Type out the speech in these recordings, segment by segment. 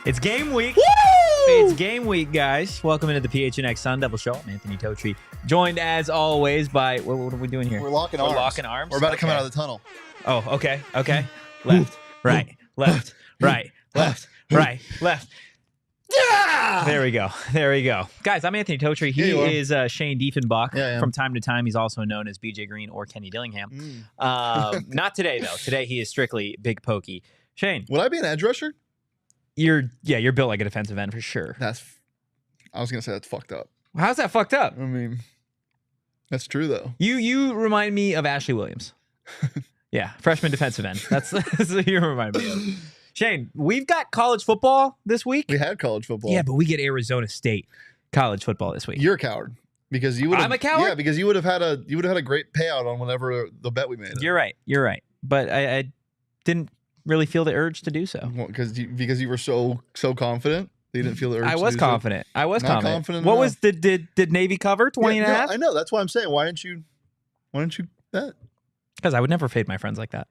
It's game week. Woo! It's game week, guys. Welcome into the PHNX Sun Devils show. I'm Anthony Totri, joined as always by what are we doing here? We're locking arms. We're locking arms. We're about to come out of the tunnel. Oh, okay. Left, right, left, right, left, right, left. Yeah! There we go. Guys, I'm Anthony Totri. He is Shane Dieffenbach. From time to time, he's also known as BJ Green or Kenny Dillingham. Not today, though. Today, he is strictly Big Pokey. Shane. Would I be an edge rusher? You're built like a defensive end for sure. I was going to say that's fucked up. How's that fucked up? I mean, that's true, though. You remind me of Ashley Williams. Yeah, freshman defensive end. That's what you remind me of. Shane, we've got college football this week. We had college football. Yeah, but we get Arizona State college football this week. You're a coward because you would. I'm a coward. Yeah, because you would have had a great payout on whatever the bet we made. You're right. But I didn't really feel the urge to do so. Well, because you were so confident. You didn't feel the urge. I was confident. So? I was Not confident. What was did Navy cover 20 and a half? I know. That's why I'm saying. Why didn't you bet? Because I would never fade my friends like that.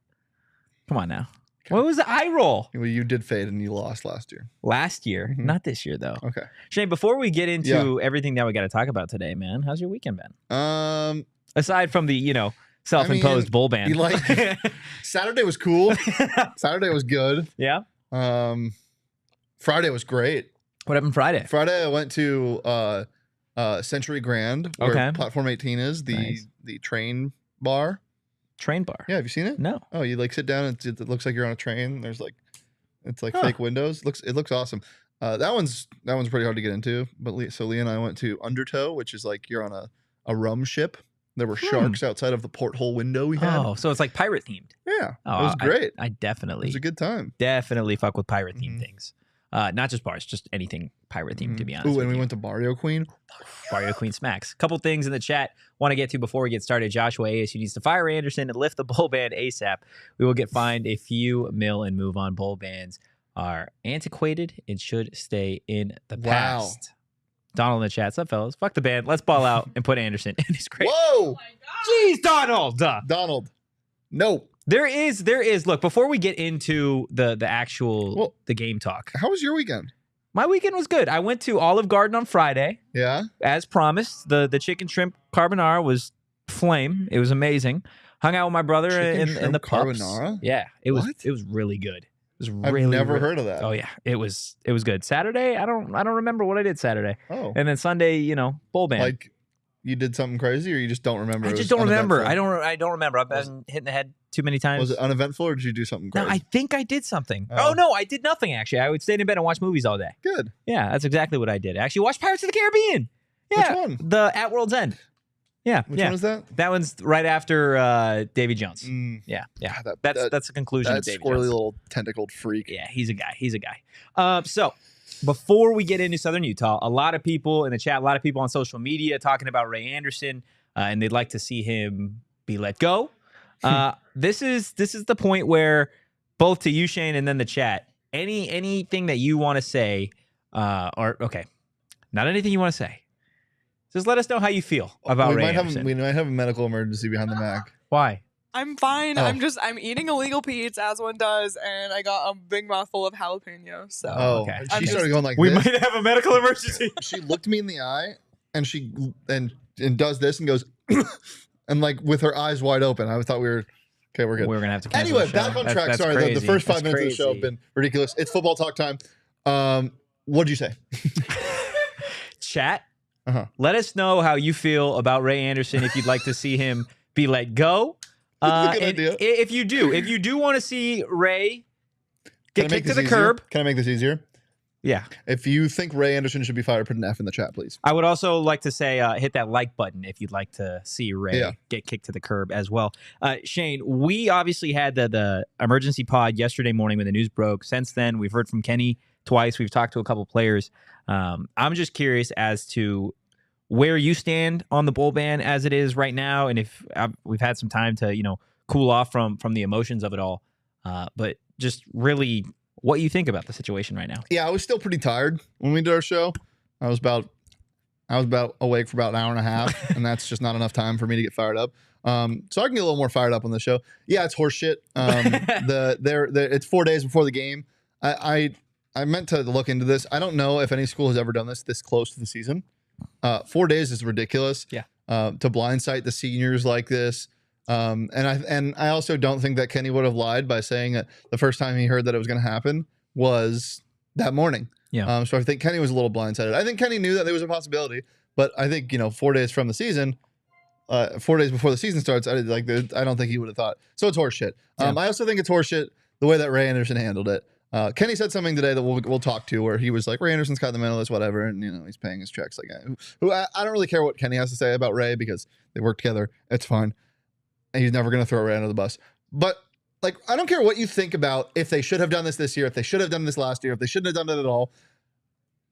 Come on now. Okay. What was the eye roll? Well, you did fade and you lost last year. Last year, not this year though. Okay. Shane, before we get into everything that we got to talk about today, man, how's your weekend been? Aside from the self-imposed bowl ban. Saturday was cool. Saturday was good. Yeah. Friday was great. What happened Friday? Friday I went to Century Grand, where Platform 18 is, the train bar. Train bar. Yeah, have you seen it? No. Oh, you sit down and it looks like you're on a train. There's it's fake windows. It looks awesome. That one's pretty hard to get into. But so Leah and I went to Undertow, which is like you're on a rum ship. There were sharks outside of the porthole window we had. Oh, so it's like pirate themed. Yeah, it was great. I definitely. It was a good time. Definitely fuck with pirate themed things. Not just bars, just anything pirate themed, to be honest. Ooh, and we went to Barrio Queen. Barrio Queen smacks. Couple things in the chat want to get to before we get started. Joshua ASU needs to fire Anderson and lift the bowl ban ASAP. We will get fined a few mil and move on. Bowl bans are antiquated and should stay in the past. Donald in the chat. What's up, fellas? Fuck the ban. Let's ball out and put Anderson in his grade. Whoa! Jeez, Donald! Donald. No. There is. Look, before we get into the actual the game talk. How was your weekend? My weekend was good. I went to Olive Garden on Friday. Yeah. As promised. The chicken shrimp carbonara was flame. It was amazing. Hung out with my brother in the pups. Carbonara? Yeah. It was really good. It was really I've never heard of that. Oh yeah. It was good. Saturday, I don't remember what I did Saturday. Oh. And then Sunday, bowl band. Like you did something crazy, or you just don't remember? I just don't remember. I don't remember. I've been hitting the head too many times. Was it uneventful, or did you do something crazy? No, I think I did something. Oh no, I did nothing actually. I would stay in bed and watch movies all day. Good. Yeah, that's exactly what I did. I actually watched Pirates of the Caribbean. Yeah. Which one? The At World's End. Yeah. Which one was that? That one's right after Davy Jones. Yeah. God, that's the conclusion of Davy Jones. That squirrely little tentacled freak. Yeah, he's a guy. So before we get into Southern Utah, a lot of people in the chat, a lot of people on social media talking about Ray Anderson, and they'd like to see him be let go. This is the point where both to you, Shane, and then the chat, anything that you want to say, not anything you want to say. Just let us know how you feel about Ray Anderson. We might have a medical emergency behind the Mac. Why? I'm fine. Oh. I'm eating illegal pizza as one does, and I got a big mouthful of jalapeno. So okay. She started going like we this. We might have a medical emergency. She looked me in the eye and she does this and goes and like with her eyes wide open. I thought we were okay. We're good. We're gonna have to cancel anyway. Back on track. That's Sorry, crazy. the first 5 minutes crazy. of the show have been ridiculous. It's football talk time. What'd you say? Chat. Let us know how you feel about Ray Anderson. If you'd like to see him be let go. That's a good idea. If you do want to see Ray get kicked to the curb. Can I make this easier? Yeah. If you think Ray Anderson should be fired, put an F in the chat, please. I would also like to say hit that like button if you'd like to see Ray get kicked to the curb as well. Shane, we obviously had the emergency pod yesterday morning when the news broke. Since then, we've heard from Kenny twice. We've talked to a couple players. I'm just curious as to where you stand on the bowl ban as it is right now, and if we've had some time to cool off from the emotions of it all. But just really what you think about the situation right now. Yeah, I was still pretty tired when we did our show. I was about awake for about an hour and a half, and that's just not enough time for me to get fired up. So I can get a little more fired up on the show. Yeah, it's horseshit. It's 4 days before the game. I I meant to look into this. I don't know if any school has ever done this close to the season. 4 days is ridiculous. Yeah. To blindside the seniors like this. And I also don't think that Kenny would have lied by saying that the first time he heard that it was going to happen was that morning. Yeah. So I think Kenny was a little blindsided. I think Kenny knew that there was a possibility, but I think 4 days from the season, 4 days before the season starts, I don't think he would have thought. So it's horseshit. Yeah. I also think it's horseshit the way that Ray Anderson handled it. Kenny said something today that we'll talk to where he was like, Ray Anderson's kind of the mentalist, whatever, and he's paying his checks. Like, I don't really care what Kenny has to say about Ray because they work together. It's fine. And he's never going to throw Ray under the bus. But like, I don't care what you think about if they should have done this year, if they should have done this last year, if they shouldn't have done it at all.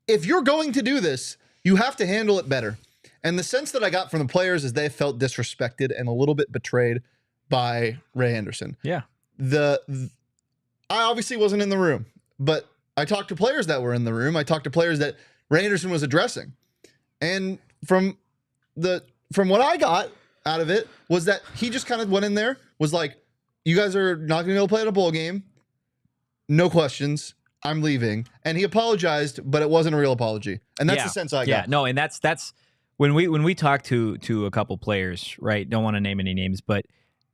If you're going to do this, you have to handle it better. And the sense that I got from the players is they felt disrespected and a little bit betrayed by Ray Anderson. Yeah. I obviously wasn't in the room, but I talked to players that were in the room. I talked to players that Ray Anderson was addressing. And from what I got out of it was that he just kind of went in there, was like, you guys are not going to be able to play at a bowl game. No questions. I'm leaving. And he apologized, but it wasn't a real apology. And that's the sense I got. Yeah, no, and that's when we talked to a couple players, right? Don't want to name any names, but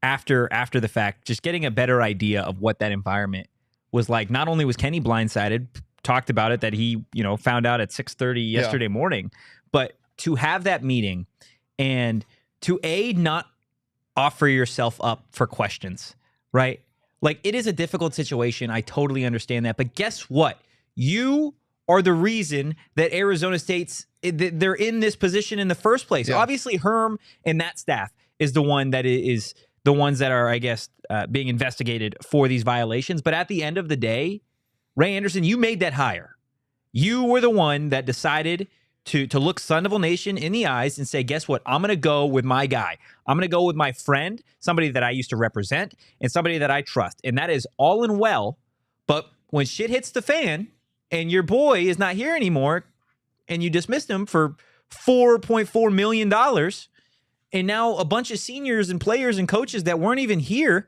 after the fact, just getting a better idea of what that environment was like. Not only was Kenny blindsided, talked about it that he, found out at 6:30 yesterday morning, but to have that meeting and to not offer yourself up for questions, right? Like, it is a difficult situation. I totally understand that. But guess what? You are the reason that Arizona State's they're in this position in the first place. Yeah. Obviously, Herm and that staff is the one that is the ones that are, I guess, being investigated for these violations. But at the end of the day, Ray Anderson, you made that hire. You were the one that decided to look Sun Devil Nation in the eyes and say, guess what? I'm going to go with my guy. I'm going to go with my friend, somebody that I used to represent, and somebody that I trust. And that is all and well. But when shit hits the fan and your boy is not here anymore and you dismissed him for $4.4 million, and now a bunch of seniors and players and coaches that weren't even here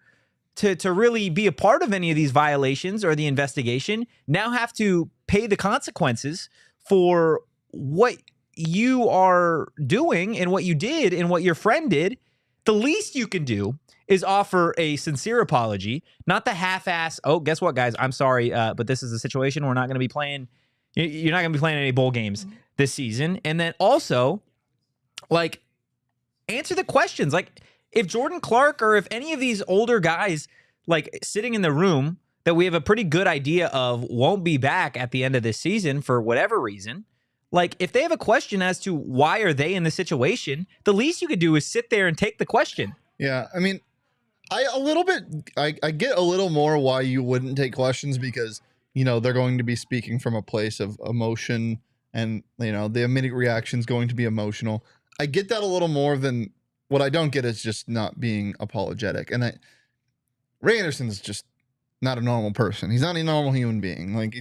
to really be a part of any of these violations or the investigation now have to pay the consequences for what you are doing and what you did and what your friend did. The least you can do is offer a sincere apology, not the half-ass, oh, guess what, guys? I'm sorry, but this is a situation. We're not going to be playing. You're not going to be playing any bowl games this season. And then also, like, answer the questions. Like, if Jordan Clark or if any of these older guys, like, sitting in the room that we have a pretty good idea of won't be back at the end of this season for whatever reason, like, if they have a question as to why are they in the situation, the least you could do is sit there and take the question. Yeah, I mean, I get a little more why you wouldn't take questions because, they're going to be speaking from a place of emotion and, the immediate reaction is going to be emotional. I get that a little more than what I don't get is just not being apologetic. And Ray Anderson's just not a normal person. He's not a normal human being. Like,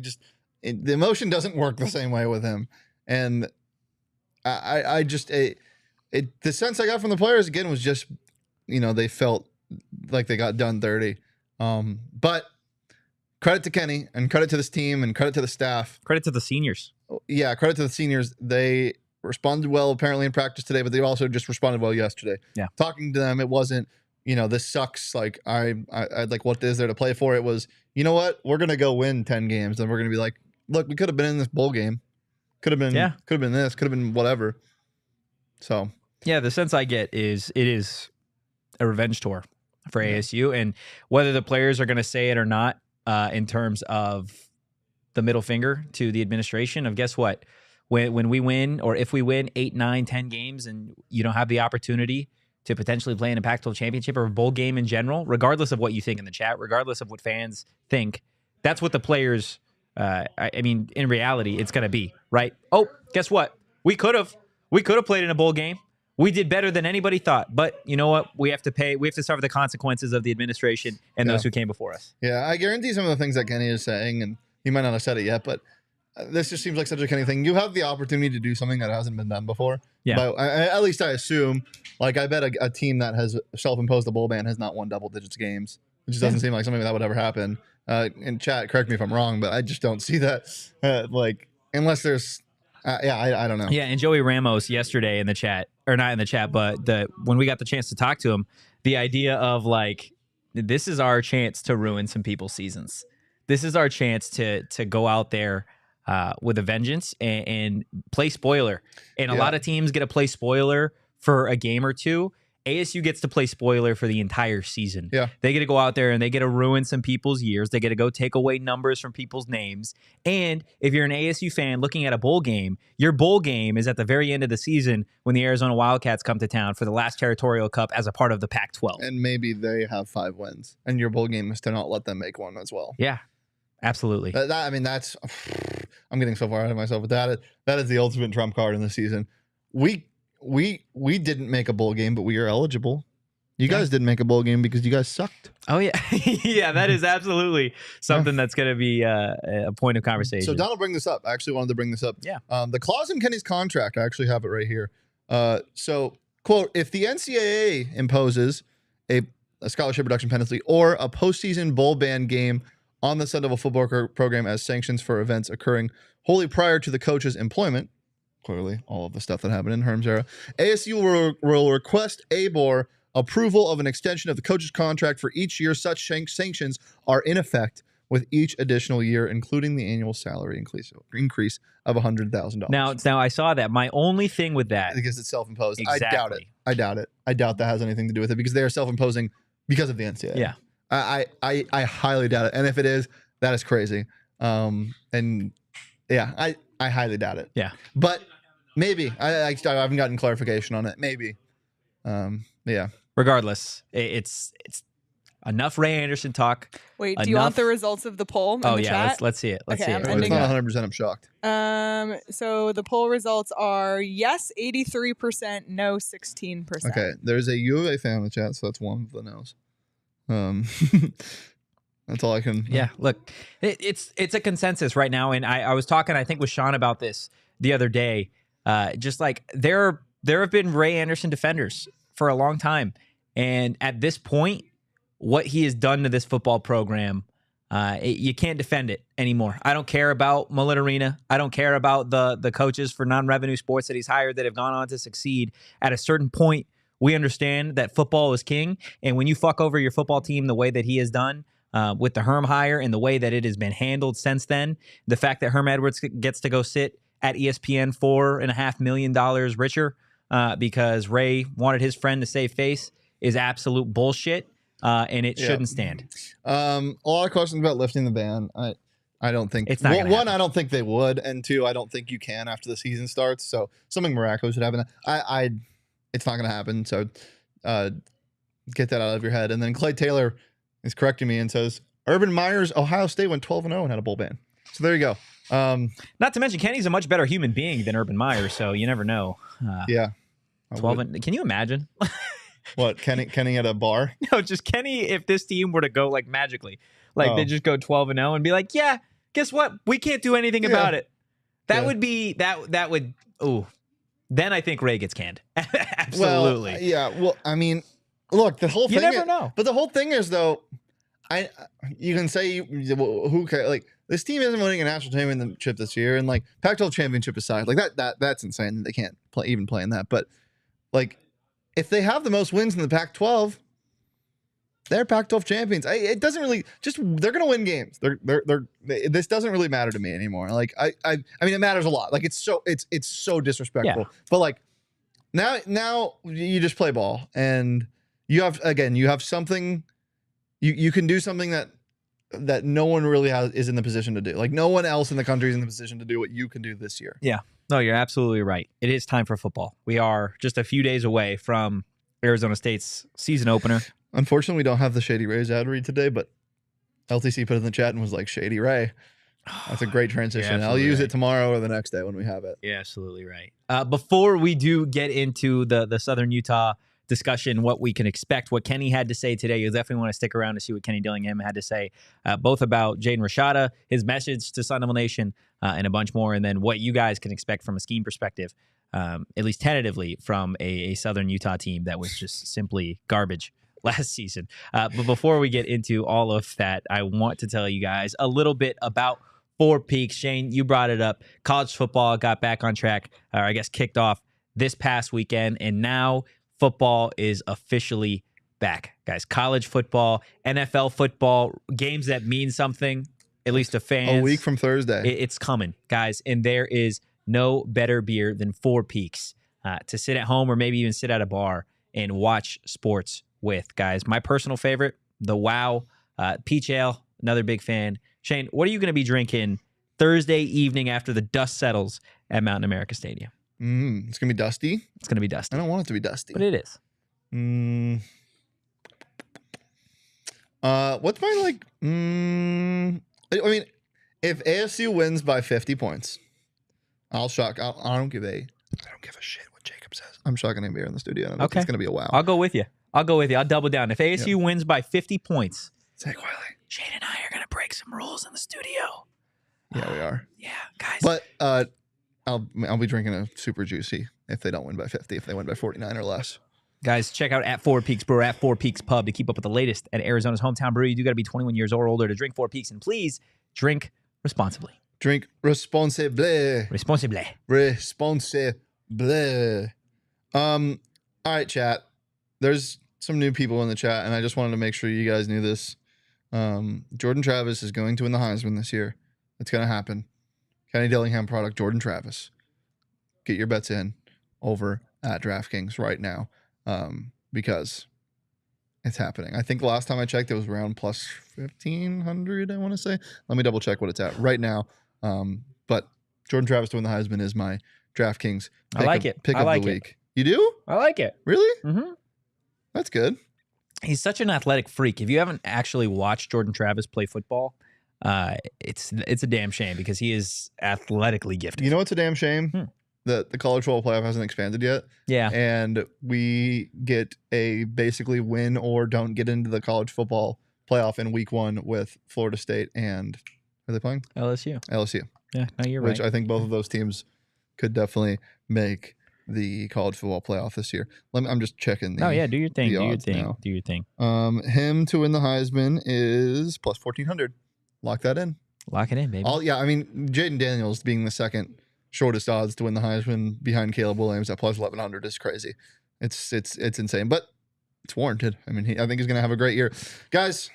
the emotion doesn't work the same way with him. And the sense I got from the players again was just, they felt like they got done dirty. But credit to Kenny and credit to this team and credit to the staff. Credit to the seniors. Yeah, credit to the seniors. They responded well apparently in practice today, but they also just responded well yesterday. Yeah. Talking to them, it wasn't, this sucks. Like I like, what is there to play for? It was, you know what? We're gonna go win 10 games, and we're gonna be like, look, we could have been in this bowl game. Could have been this, could have been whatever. So yeah, the sense I get is it is a revenge tour for ASU, and whether the players are going to say it or not, in terms of the middle finger to the administration of guess what, when we win or if we win 8, 9, 10 games, and you don't have the opportunity to potentially play in a Pac-12 championship or a bowl game in general, regardless of what you think in the chat, regardless of what fans think, that's what the players. I mean, in reality, it's going to be, right? Oh, guess what? We could have played in a bowl game. We did better than anybody thought. But you know what? We have to suffer the consequences of the administration and those who came before us. Yeah, I guarantee some of the things that Kenny is saying, and he might not have said it yet, but this just seems like such a Kenny thing. You have the opportunity to do something that hasn't been done before. Yeah. But at least I assume, like, I bet a team that has self-imposed a bowl ban has not won double digits games It just doesn't seem like something that would ever happen. In chat, correct me if I'm wrong, but I just don't see that. Like, unless there's, I don't know. Yeah, and Joey Ramos yesterday in the chat, or not in the chat, but when we got the chance to talk to him, the idea of like, this is our chance to ruin some people's seasons. This is our chance to go out there with a vengeance and play spoiler. And a lot of teams get to play spoiler for a game or two. ASU gets to play spoiler for the entire season. Yeah. They get to go out there and they get to ruin some people's years. They get to go take away numbers from people's names. And if you're an ASU fan looking at a bowl game, your bowl game is at the very end of the season when the Arizona Wildcats come to town for the last Territorial Cup as a part of the Pac-12. And maybe they have 5 wins. And your bowl game is to not let them make one as well. Yeah, absolutely. I mean, that's... I'm getting so far ahead of myself. But that is the ultimate trump card in the season. We didn't make a bowl game, but we are eligible. You guys didn't make a bowl game because you guys sucked. Oh, yeah. Yeah, that is absolutely something that's going to be a point of conversation. So Don will bring this up. I actually wanted to bring this up. Yeah. The clause in Kenny's contract, I actually have it right here. So, quote, if the NCAA imposes a scholarship reduction penalty or a postseason bowl ban game on the Sun Devil football program as sanctions for events occurring wholly prior to the coach's employment, clearly all of the stuff that happened in Herm's era, ASU will request ABOR approval of an extension of the coach's contract for each year such sanctions are in effect with each additional year, including the annual salary increase of $100,000. Now I saw that. My only thing with that, because it's self-imposed. Exactly. I doubt it. I doubt that has anything to do with it because they are self-imposing because of the NCAA. Yeah. I highly doubt it. And if it is, that is crazy. And yeah, I highly doubt it. Yeah. But maybe. I haven't gotten clarification on it. Maybe. Yeah. Regardless, it's enough Ray Anderson talk. Wait, do you want the results of the poll in the chat? Let's see it. Let's see it. It's not 100%. I'm shocked. So the poll results are yes, 83%, no, 16%. Okay. There's a U of A fan in the chat, so that's one of the no's. That's all I can. Yeah, look, it's a consensus right now, and I was talking, I think, with Sean about this the other day. Just like there have been Ray Anderson defenders for a long time, and at this point, what he has done to this football program, you can't defend it anymore. I don't care about Mullet Arena. I don't care about the coaches for non-revenue sports that he's hired that have gone on to succeed. At a certain point, we understand that football is king, and when you fuck over your football team the way that he has done, with the Herm hire and the way that it has been handled since then, the fact that Herm Edwards gets to go sit at ESPN $4.5 million richer because Ray wanted his friend to save face is absolute bullshit, and it shouldn't stand. A lot of questions about lifting the ban. I don't think it's not gonna happen. I don't think they would, and 2, I don't think you can after the season starts. So something miraculous would happen. It's not going to happen. So get that out of your head. And then Clay Taylor is correcting me and says Urban Meyer's Ohio State went 12-0 and had a bowl ban. So there you go. Not to mention Kenny's a much better human being than Urban Meyer, so you never know. Yeah. 12. Can you imagine? What, Kenny at a bar? No, just Kenny if this team were to go like magically. Like they just go 12-0 and be like, yeah, guess what? We can't do anything about it. That would be that would then I think Ray gets canned. Absolutely. Well, I mean, look, the whole thing. You never know. But the whole thing is, though, you can say who cares? Like, this team isn't winning a national championship this year, and like Pac-12 championship aside, like that's insane. They can't even play in that. But like, if they have the most wins in the Pac-12, they're Pac-12 champions. It doesn't really they're gonna win games. This doesn't really matter to me anymore. Like I mean, it matters a lot. Like it's so disrespectful. Yeah. But like now you just play ball and. You have something, you can do something that no one really is in the position to do. Like no one else in the country is in the position to do what you can do this year. Yeah, no, you're absolutely right. It is time for football. We are just a few days away from Arizona State's season opener. Unfortunately, we don't have the Shady Rays ad read today, but LTC put it in the chat and was like, Shady Ray. That's a great transition. I'll use it tomorrow or the next day when we have it. Yeah, absolutely right. Before we do get into the Southern Utah discussion, what we can expect, what Kenny had to say today, you'll definitely want to stick around to see what Kenny Dillingham had to say, both about Jaden Rashada, his message to Sun Devil Nation, and a bunch more, and then what you guys can expect from a scheme perspective, at least tentatively, from a Southern Utah team that was just simply garbage last season. But before we get into all of that, I want to tell you guys a little bit about Four Peaks. Shane, you brought it up. College football got back on track, or I guess kicked off this past weekend, and now football is officially back, guys. College football, NFL football, games that mean something, at least to fans. A week from Thursday. It's coming, guys, and there is no better beer than Four Peaks to sit at home or maybe even sit at a bar and watch sports with, guys. My personal favorite, the Wow Peach Ale, another big fan. Shane, what are you going to be drinking Thursday evening after the dust settles at Mountain America Stadium? It's going to be dusty? It's going to be dusty. I don't want it to be dusty. But it is. What's my, like... I mean, if ASU wins by 50 points, I'll shock. I don't give a shit what Jacob says. I'm shocking him here in the studio. And okay. It's going to be a wow. I'll go with you. I'll double down. If ASU wins by 50 points, say it quietly. Shane and I are going to break some rules in the studio. Yeah, we are. Yeah, guys. But I'll be drinking a super juicy if they don't win by 50, if they win by 49 or less. Guys, check out at Four Peaks Brew, at Four Peaks Pub to keep up with the latest at Arizona's hometown brewery. You do got to be 21 years or older to drink Four Peaks, and please drink responsibly. Drink responsibly. Responsibly. Responsibly. All right, chat. There's some new people in the chat, and I just wanted to make sure you guys knew this. Jordan Travis is going to win the Heisman this year. It's going to happen. Kenny Dillingham product, Jordan Travis. Get your bets in over at DraftKings right now. Because it's happening. I think the last time I checked, it was around plus 1,500, I want to say. Let me double check what it's at right now. But Jordan Travis to win the Heisman is my DraftKings pick of the week. You do? I like it. Really? Mm-hmm. That's good. He's such an athletic freak. If you haven't actually watched Jordan Travis play football, it's a damn shame because he is athletically gifted. You know what's a damn shame? The college football playoff hasn't expanded yet. Yeah. And we get a basically win or don't get into the college football playoff in week 1 with Florida State and are they playing? LSU. Yeah, no, you're Which right. I think both of those teams could definitely make the college football playoff this year. I'm just checking. Do your thing. Do your thing. Now. Do your thing. Him to win the Heisman is plus 1,400. Lock that in. Lock it in, baby. I mean, Jaden Daniels being the second shortest odds to win the Heisman behind Caleb Williams at plus 1,100 is crazy. It's insane, but it's warranted. I mean, I think he's going to have a great year. Guys,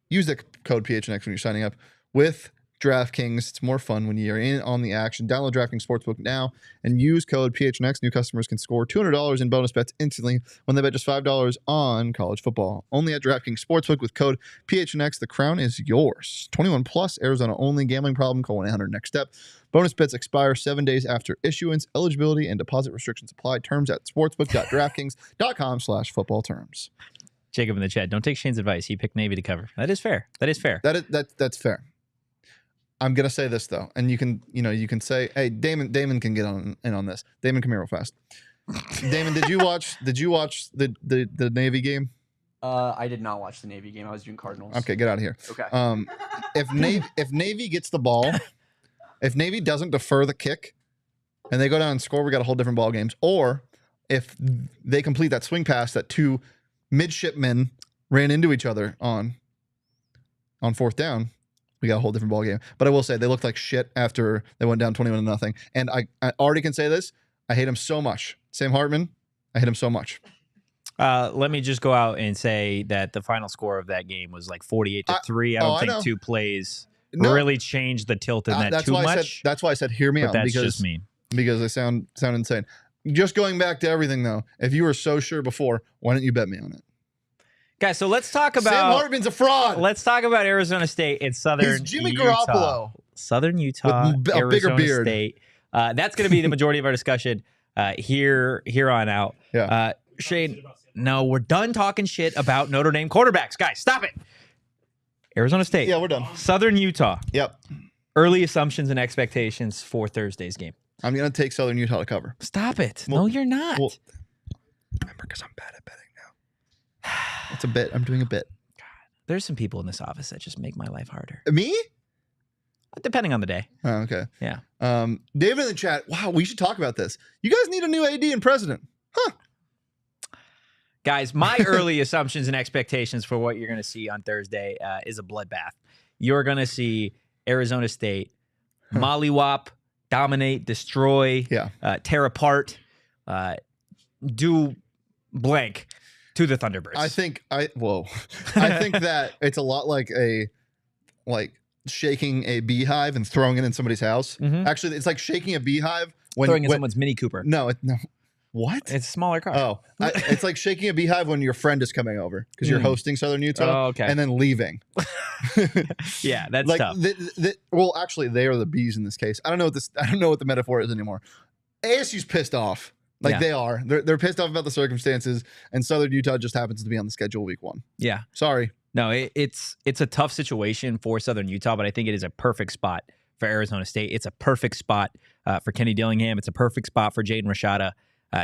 use the code PHNX when you're signing up with DraftKings. It's more fun when you're in on the action. Download DraftKings Sportsbook now and use code PHNX. New customers can score $200 in bonus bets instantly when they bet just $5 on college football. Only at DraftKings Sportsbook with code PHNX. The crown is yours. 21 plus, Arizona only. Gambling problem? Call 1-800-NEXT STEP. Bonus bets expire 7 days after issuance. Eligibility and deposit restrictions apply. Terms at sportsbook.draftkings.com/football terms. Jacob in the chat, don't take Shane's advice. He picked Navy to cover. That is fair. That's fair. I'm gonna say this though, and you can say, hey, Damon can get in on this. Damon, come here real fast. Damon, did you watch the Navy game? I did not watch the Navy game. I was doing Cardinals. Okay, get out of here. Okay. If Navy gets the ball, if Navy doesn't defer the kick, and they go down and score, we got a whole different ball games. Or if they complete that swing pass that 2 midshipmen ran into each other on 4th down, we got a whole different ball game. But I will say they looked like shit after they went down 21-0. And I already can say this. I hate him so much. Sam Hartman, I hate him so much. Let me just go out and say that the final score of that game was like 48-3. I don't think 2 plays really changed the tilt in that too much. That's why I said hear me out. That's just me. Because I sound insane. Just going back to everything though, if you were so sure before, why didn't you bet me on it? Guys, so let's talk about Sam Hartman's a fraud. Let's talk about Arizona State and Southern Jimmy Utah. Garoppolo. Southern Utah, with a Arizona bigger beard. State. That's going to be the majority of our discussion here on out. Yeah. Shane, no, we're done talking shit about Notre Dame quarterbacks. Guys, stop it. Arizona State. Yeah, we're done. Southern Utah. Yep. Early assumptions and expectations for Thursday's game. I'm going to take Southern Utah to cover. Stop it. No, you're not. Remember, because I'm bad at betting now. It's a bit. I'm doing a bit. God, there's some people in this office that just make my life harder. Me? Depending on the day. Oh, okay. Yeah. David in the chat. Wow, we should talk about this. You guys need a new AD and president. Huh. Guys, my early assumptions and expectations for what you're going to see on Thursday is a bloodbath. You're going to see Arizona State mollywop, dominate, destroy, tear apart, do blank to the Thunderbirds. I think I think that it's a lot like shaking a beehive and throwing it in somebody's house. Actually, it's like shaking a beehive throwing in someone's Mini Cooper. No. What? It's a smaller car. Oh, it's like shaking a beehive when your friend is coming over because you're hosting Southern Utah. Oh, okay. And then leaving. Yeah, that's like tough. Well, actually, they are the bees in this case. I don't know what the metaphor is anymore. ASU's pissed off. They are. They're pissed off about the circumstances, and Southern Utah just happens to be on the schedule week 1. Yeah. Sorry. No, it's a tough situation for Southern Utah, but I think it is a perfect spot for Arizona State. It's a perfect spot for Kenny Dillingham. It's a perfect spot for Jaden Rashada.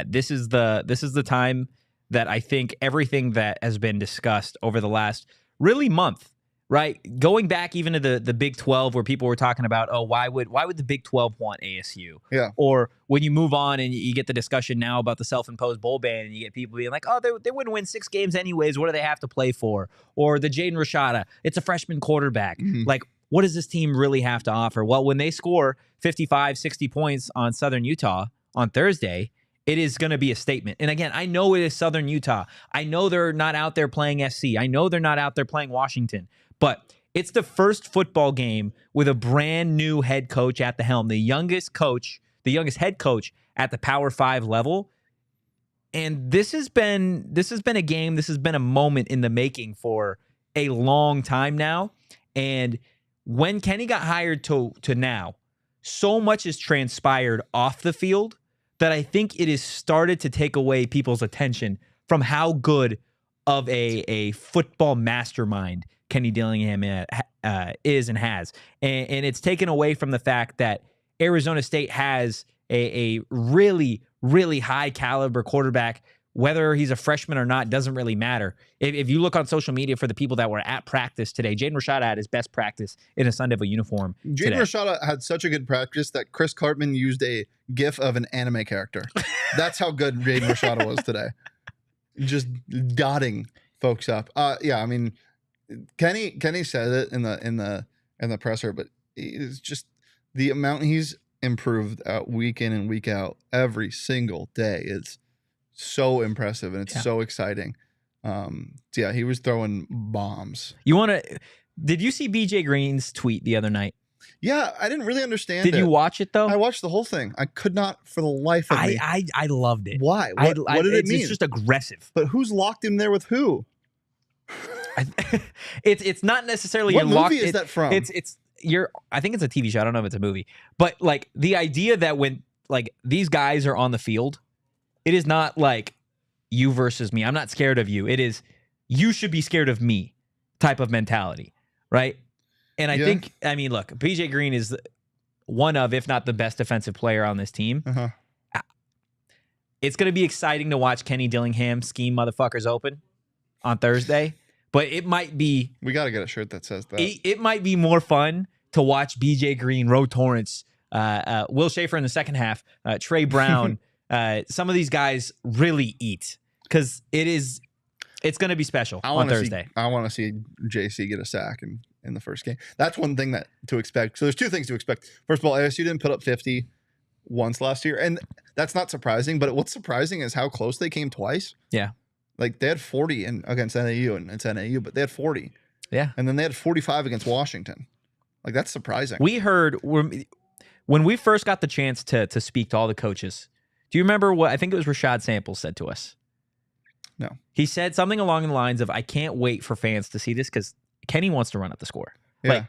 This is the time that I think everything that has been discussed over the last really month, right? Going back even to the Big 12 where people were talking about, oh, why would the Big 12 want ASU? Yeah. Or when you move on and you get the discussion now about the self-imposed bowl ban and you get people being like, oh, they wouldn't win 6 games anyways. What do they have to play for? Or the Jaden Rashada, it's a freshman quarterback. Like, what does this team really have to offer? Well, when they score 55, 60 points on Southern Utah on Thursday, it is going to be a statement. And again, I know it is Southern Utah. I know they're not out there playing SC. I know they're not out there playing Washington. But it's the first football game with a brand new head coach at the helm, the youngest head coach at the Power 5 level. And this has been a game, this has been a moment in the making for a long time now. And when Kenny got hired to now, so much has transpired off the field that I think it has started to take away people's attention from how good of a football mastermind Kenny Dillingham is and has. And it's taken away from the fact that Arizona State has a really, really high caliber quarterback. Whether he's a freshman or not doesn't really matter. If you look on social media for the people that were at practice today, Jaden Rashada had his best practice in a Sun Devil uniform. Jaden Rashada had such a good practice that Chris Cartman used a GIF of an anime character. That's how good Jaden Rashada was today. Just dotting folks up. Yeah, I mean, Kenny said it in the presser, but it's just the amount he's improved week in and week out every single day is so impressive, and it's so exciting. Yeah, he was throwing bombs. Did you see BJ Green's tweet the other night? Yeah, I didn't really understand Did you watch it though? I watched the whole thing. I could not for the life of me. I loved it. Why? What did it mean? It's just aggressive. But who's locked him there with who? It's not necessarily what locked. Movie is that from? I think it's a TV show. I don't know if it's a movie. But like the idea that when like these guys are on the field, it is not like you versus me. I'm not scared of you. It is you should be scared of me type of mentality, right? And I think, I mean, look, BJ Green is one of, if not the best defensive player on this team. It's going to be exciting to watch Kenny Dillingham scheme motherfuckers open on Thursday, but it might be... We got to get a shirt that says that. It might be more fun to watch BJ Green, Ro Torrance, Will Schaefer in the second half, Trey Brown, some of these guys really eat because it's going to be special on Thursday. I want to see JC get a sack in the first game. That's one thing to expect. So there's 2 things to expect. First of all, ASU didn't put up 50 once last year, and that's not surprising. But what's surprising is how close they came twice. Yeah, like they had 40 against NAU, and it's NAU, but they had 40. Yeah, and then they had 45 against Washington. Like that's surprising. We heard when we first got the chance to speak to all the coaches. Do you remember what I think it was Rashad Samples said to us? No. He said something along the lines of, I can't wait for fans to see this because Kenny wants to run up the score. Yeah.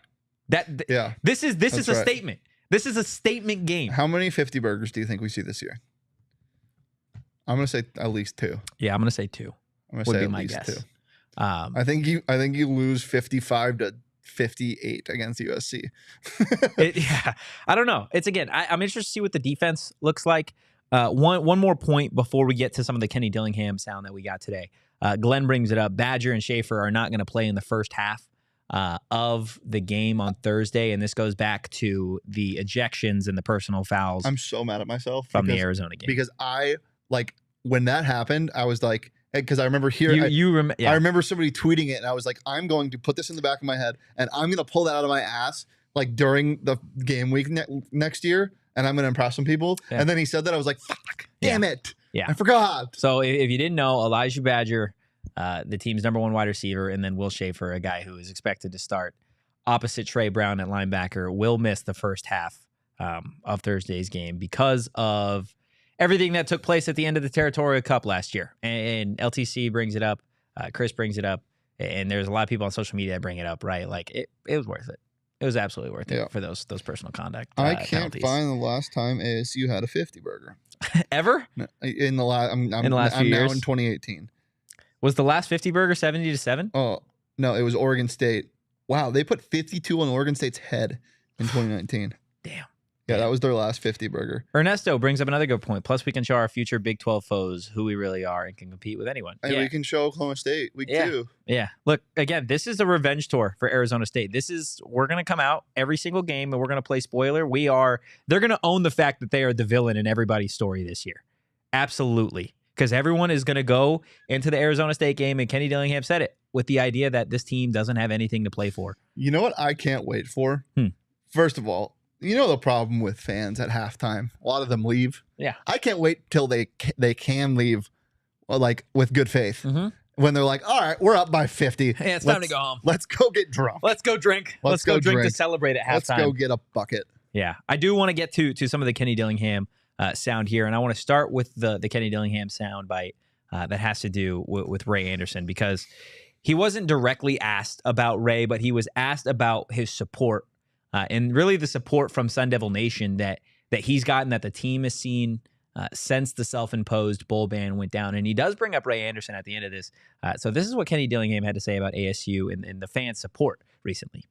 Like this is a statement. This is a statement game. How many 50 burgers do you think we see this year? I'm going to say at least 2. Yeah, I'm going to say 2. I'm going to say at least 2. I think you lose 55-58 against USC. I don't know. It's again, I'm interested to see what the defense looks like. One more point before we get to some of the Kenny Dillingham sound that we got today. Glenn brings it up. Badger and Schaefer are not going to play in the first half of the game on Thursday, and this goes back to the ejections and the personal fouls. I'm so mad at myself from the Arizona game because when that happened, I was like, because I remember hearing. Yeah. I remember somebody tweeting it, and I was like, I'm going to put this in the back of my head, and I'm going to pull that out of my ass like during the game week next year, and I'm going to impress some people. Yeah. And then he said that, I was like, fuck, damn it. Yeah. I forgot. So if you didn't know, Elijah Badger, the team's #1 wide receiver, and then Will Schaefer, a guy who is expected to start opposite Trey Brown at linebacker, will miss the first half of Thursday's game because of everything that took place at the end of the Territorial Cup last year. And LTC brings it up, Chris brings it up, and there's a lot of people on social media that bring it up, right? Like, it was worth it. It was absolutely worth it for those personal conduct I can't penalties. find the last time ASU had a 50 burger. Ever? In the last, in the last few I'm now years? in 2018. Was the last 50 burger 70-7? Oh, no, it was Oregon State. Wow, they put 52 on Oregon State's head in 2019. Damn. Yeah, that was their last 50 burger. Ernesto brings up another good point. Plus, we can show our future Big 12 foes who we really are and can compete with anyone. And we can show Oklahoma State week 2. Yeah. Look, again, this is a revenge tour for Arizona State. We're going to come out every single game and we're going to play spoiler. They're going to own the fact that they are the villain in everybody's story this year. Absolutely. Because everyone is going to go into the Arizona State game, and Kenny Dillingham said it, with the idea that this team doesn't have anything to play for. You know what I can't wait for? First of all, you know the problem with fans at halftime? A lot of them leave. Yeah. I can't wait till they can leave, like, with good faith. Mm-hmm. When they're like, all right, we're up by 50. Hey, it's time to go home. Let's go get drunk. Let's go drink. Let's go drink to celebrate at halftime. Let's go get a bucket. Yeah. I do want to get to some of the Kenny Dillingham sound here, and I want to start with the Kenny Dillingham sound bite that has to do with Ray Anderson, because he wasn't directly asked about Ray, but he was asked about his support and really the support from Sun Devil Nation that he's gotten, that the team has seen since the self-imposed bowl ban went down. And he does bring up Ray Anderson at the end of this. So this is what Kenny Dillingham had to say about ASU and the fan support recently.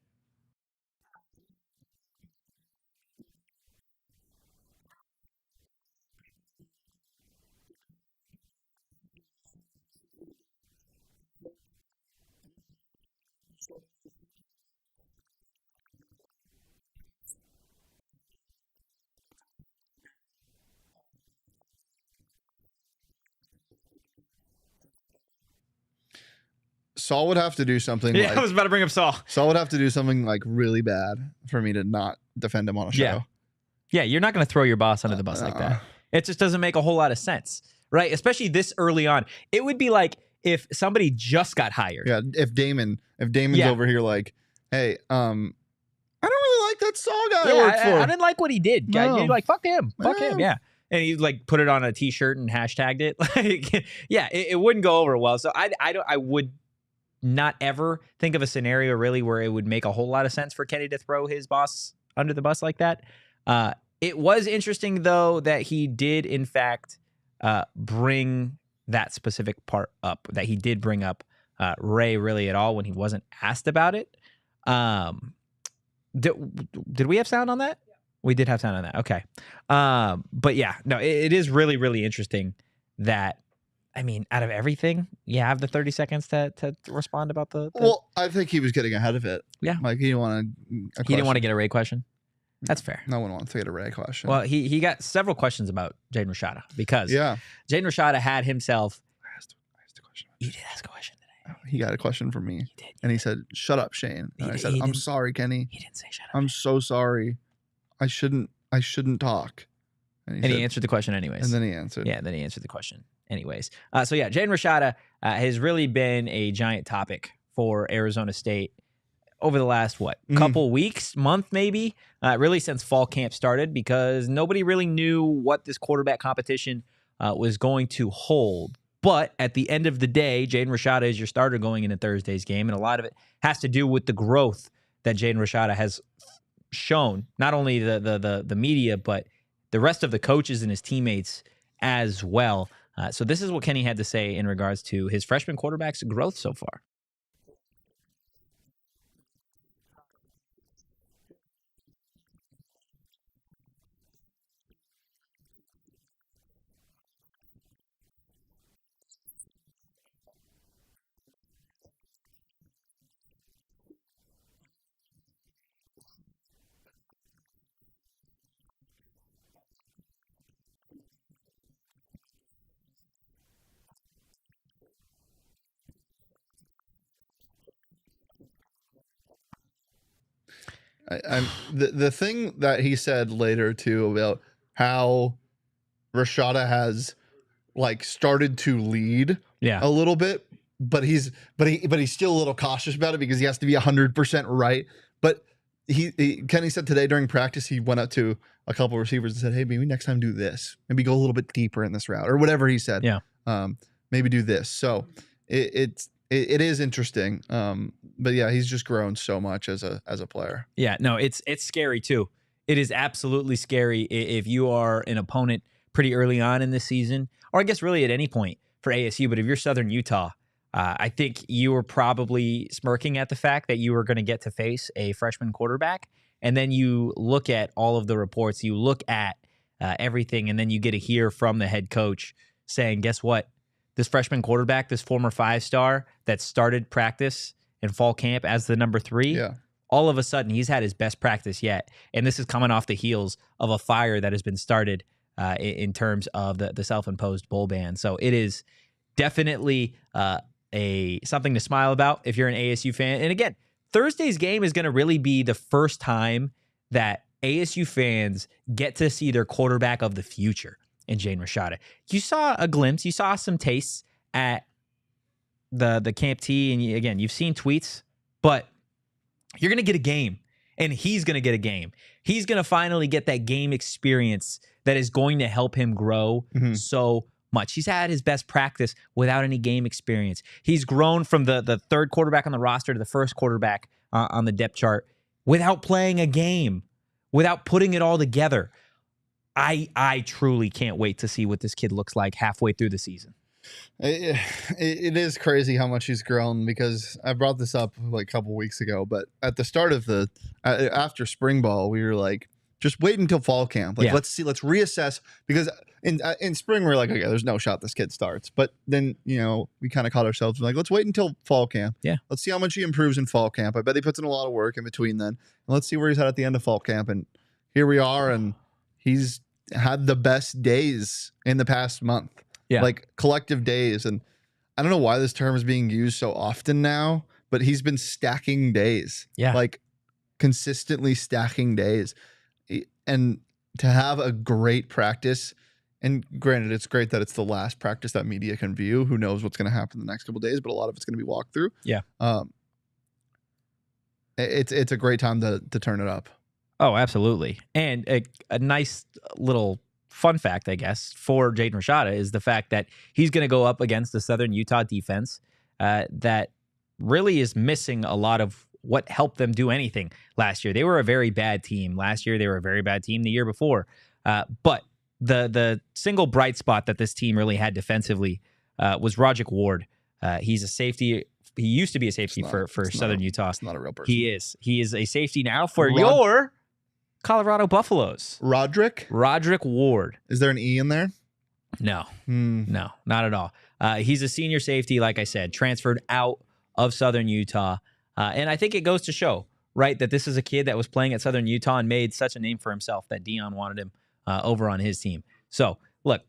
Saul would have to do something. Yeah, I was about to bring up Saul. Saul would have to do something like really bad for me to not defend him on a show. Yeah, you're not going to throw your boss under the bus like that. It just doesn't make a whole lot of sense, right? Especially this early on. It would be like if somebody just got hired. Yeah, if Damon's over here like, hey, I don't really like that Saul guy I worked for. I didn't like what he did. No. You're like, fuck him. Yeah. And he like put it on a t-shirt and hashtagged it. Like, yeah, it wouldn't go over well. So I would not ever think of a scenario really where it would make a whole lot of sense for Kenny to throw his boss under the bus like that. It was interesting, though, that he did, in fact, bring that specific part up, that he did bring up Ray really at all when he wasn't asked about it. Did we have sound on that? Yeah. We did have sound on that. Okay. But yeah, no, it is really, really interesting that, I mean, out of everything, you have the 30 seconds to respond about the. Well, I think he was getting ahead of it. Yeah. Like he didn't want to get a Ray question. That's fair. No one wants to get a Ray question. Well, he got several questions about Jaden Rashada because Jaden Rashada had himself. I asked a question. You did ask a question today. He got a question from me. You did. And he said, "Shut up, Shane." And I said, "I'm sorry, Kenny." He didn't say shut up. I'm so sorry. I shouldn't talk. And he answered the question anyways. And then he answered. Yeah, then he answered the question anyways. So yeah, Jaden Rashada has really been a giant topic for Arizona State over the last, couple weeks, month maybe, really since fall camp started, because nobody really knew what this quarterback competition was going to hold. But at the end of the day, Jaden Rashada is your starter going into Thursday's game, and a lot of it has to do with the growth that Jaden Rashada has shown, not only the media, but the rest of the coaches and his teammates as well. So this is what Kenny had to say in regards to his freshman quarterback's growth so far. The thing that he said later too about how Rashada has like started to lead a little bit, but he's still a little cautious about it because he has to be 100% right. But Kenny said today during practice he went up to a couple of receivers and said, "Hey, maybe next time do this. Maybe go a little bit deeper in this route," or whatever he said. Yeah. Maybe do this. So it is interesting. But yeah, he's just grown so much as a player. Yeah, no, it's scary too. It is absolutely scary if you are an opponent pretty early on in this season, or I guess really at any point for ASU. But if you're Southern Utah, I think you were probably smirking at the fact that you were going to get to face a freshman quarterback. And then you look at all of the reports, you look at everything, and then you get to hear from the head coach saying, guess what? This freshman quarterback, this former 5-star that started practice in fall camp as the number 3, all of a sudden he's had his best practice yet. And this is coming off the heels of a fire that has been started in terms of the self-imposed bowl ban. So it is definitely something to smile about if you're an ASU fan. And again, Thursday's game is going to really be the first time that ASU fans get to see their quarterback of the future in Jaden Rashada. You saw a glimpse. You saw some tastes at the Camp T, and again, you've seen tweets, but you're going to get a game, and he's going to get a game. He's going to finally get that game experience that is going to help him grow so much. He's had his best practice without any game experience. He's grown from the third quarterback on the roster to the first quarterback on the depth chart without playing a game, without putting it all together. I truly can't wait to see what this kid looks like halfway through the season. It is crazy how much he's grown, because I brought this up like a couple weeks ago, but at the start of after spring ball, we were like, just wait until fall camp. Like, let's reassess, because in spring we're like, okay, there's no shot this kid starts. But then, we kind of caught ourselves like, let's wait until fall camp. Yeah. Let's see how much he improves in fall camp. I bet he puts in a lot of work in between then. And let's see where he's at the end of fall camp. And here we are, and he's had the best days in the past month. Yeah. Like collective days. And I don't know why this term is being used so often now, but he's been stacking days. Yeah. Like consistently stacking days. And to have a great practice, and granted, it's great that it's the last practice that media can view. Who knows what's going to happen the next couple of days, but a lot of it's going to be walked through. Yeah. It's a great time to turn it up. Oh, absolutely. And a nice little fun fact, I guess, for Jaden Rashada is the fact that he's going to go up against the Southern Utah defense that really is missing a lot of what helped them do anything last year. They were a very bad team last year. They were a very bad team the year before. But the single bright spot that this team really had defensively was Roderick Ward. He's a safety. He used to be a safety for Southern Utah. It's not a real person. He is. He is a safety now for your Colorado Buffaloes. Roderick Ward. Is there an E in there? No, no, not at all. He's a senior safety, like I said, transferred out of Southern Utah. And I think it goes to show, right, that this is a kid that was playing at Southern Utah and made such a name for himself that Dion wanted him over on his team. So, look,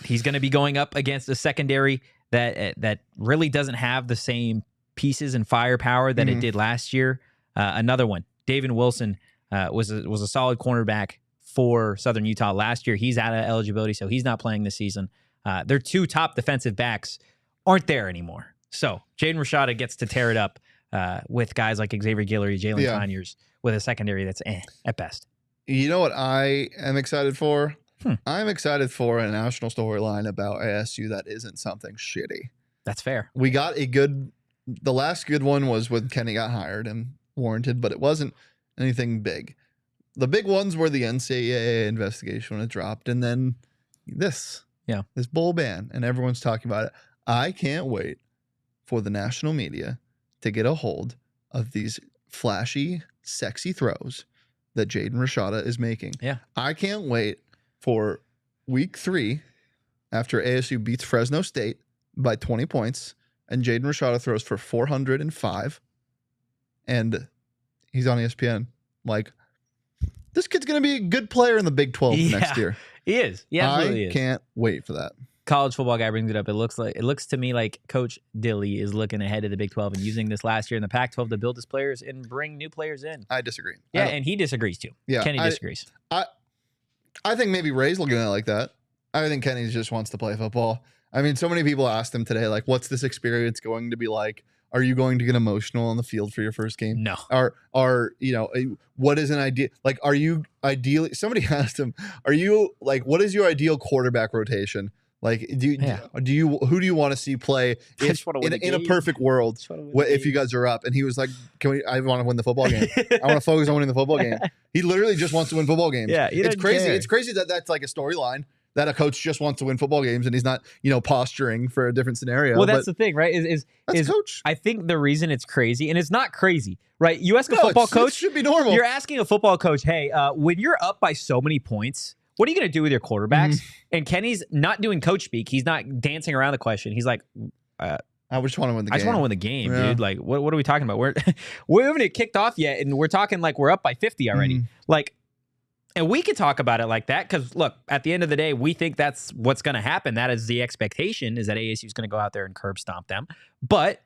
he's going to be going up against a secondary that really doesn't have the same pieces and firepower that it did last year. Another one, David Wilson, was a solid cornerback for Southern Utah last year. He's out of eligibility, so he's not playing this season. Their two top defensive backs aren't there anymore. So Jaden Rashada gets to tear it up with guys like Xavier Guillory, Jalin Conyers, with a secondary that's at best. You know what I am excited for? I'm excited for a national storyline about ASU that isn't something shitty. That's fair. We got the last good one was when Kenny got hired and warranted, but it wasn't anything big. The big ones were the NCAA investigation when it dropped, and then this bowl ban, and everyone's talking about it. I can't wait for the national media to get a hold of these flashy, sexy throws that Jaden Rashada is making. Yeah. I can't wait for week 3 after ASU beats Fresno State by 20 points and Jaden Rashada throws for 405 and he's on ESPN. Like, this kid's going to be a good player in the Big 12 next year. He is. Yeah, I can't wait for that. college football guy brings it up. It looks to me like Coach Dilly is looking ahead to the Big 12 and using this last year in the Pac-12 to build his players and bring new players in. I disagree. Yeah, and he disagrees too. Yeah, Kenny disagrees. I think maybe Ray's looking at it like that. I think Kenny just wants to play football. I mean, so many people asked him today, like, what's this experience going to be like? Are you going to get emotional on the field for your first game? No. What is an idea? Like, are you ideally? Somebody asked him, what is your ideal quarterback rotation? Like, who do you want to see play in a perfect world if you guys are up? And he was like, I want to win the football game. I want to focus on winning the football game. He literally just wants to win football games. Yeah, it's crazy. It's crazy that that's like a storyline, that a coach just wants to win football games and he's not, posturing for a different scenario. Well, that's the thing, right? Is coach. I think the reason it's crazy, and it's not crazy, right? You ask a football coach, it should be normal. You're asking a football coach, hey, when you're up by so many points, what are you going to do with your quarterbacks? And Kenny's not doing coach speak. He's not dancing around the question. He's like, I just want to win the game. I just want to win the game, dude. Like, what are we talking about? We haven't kicked off yet, and we're talking like we're up by 50 already. Like, and we can talk about it like that because, look, at the end of the day, we think that's what's going to happen. That is the expectation, is that ASU is going to go out there and curb stomp them. But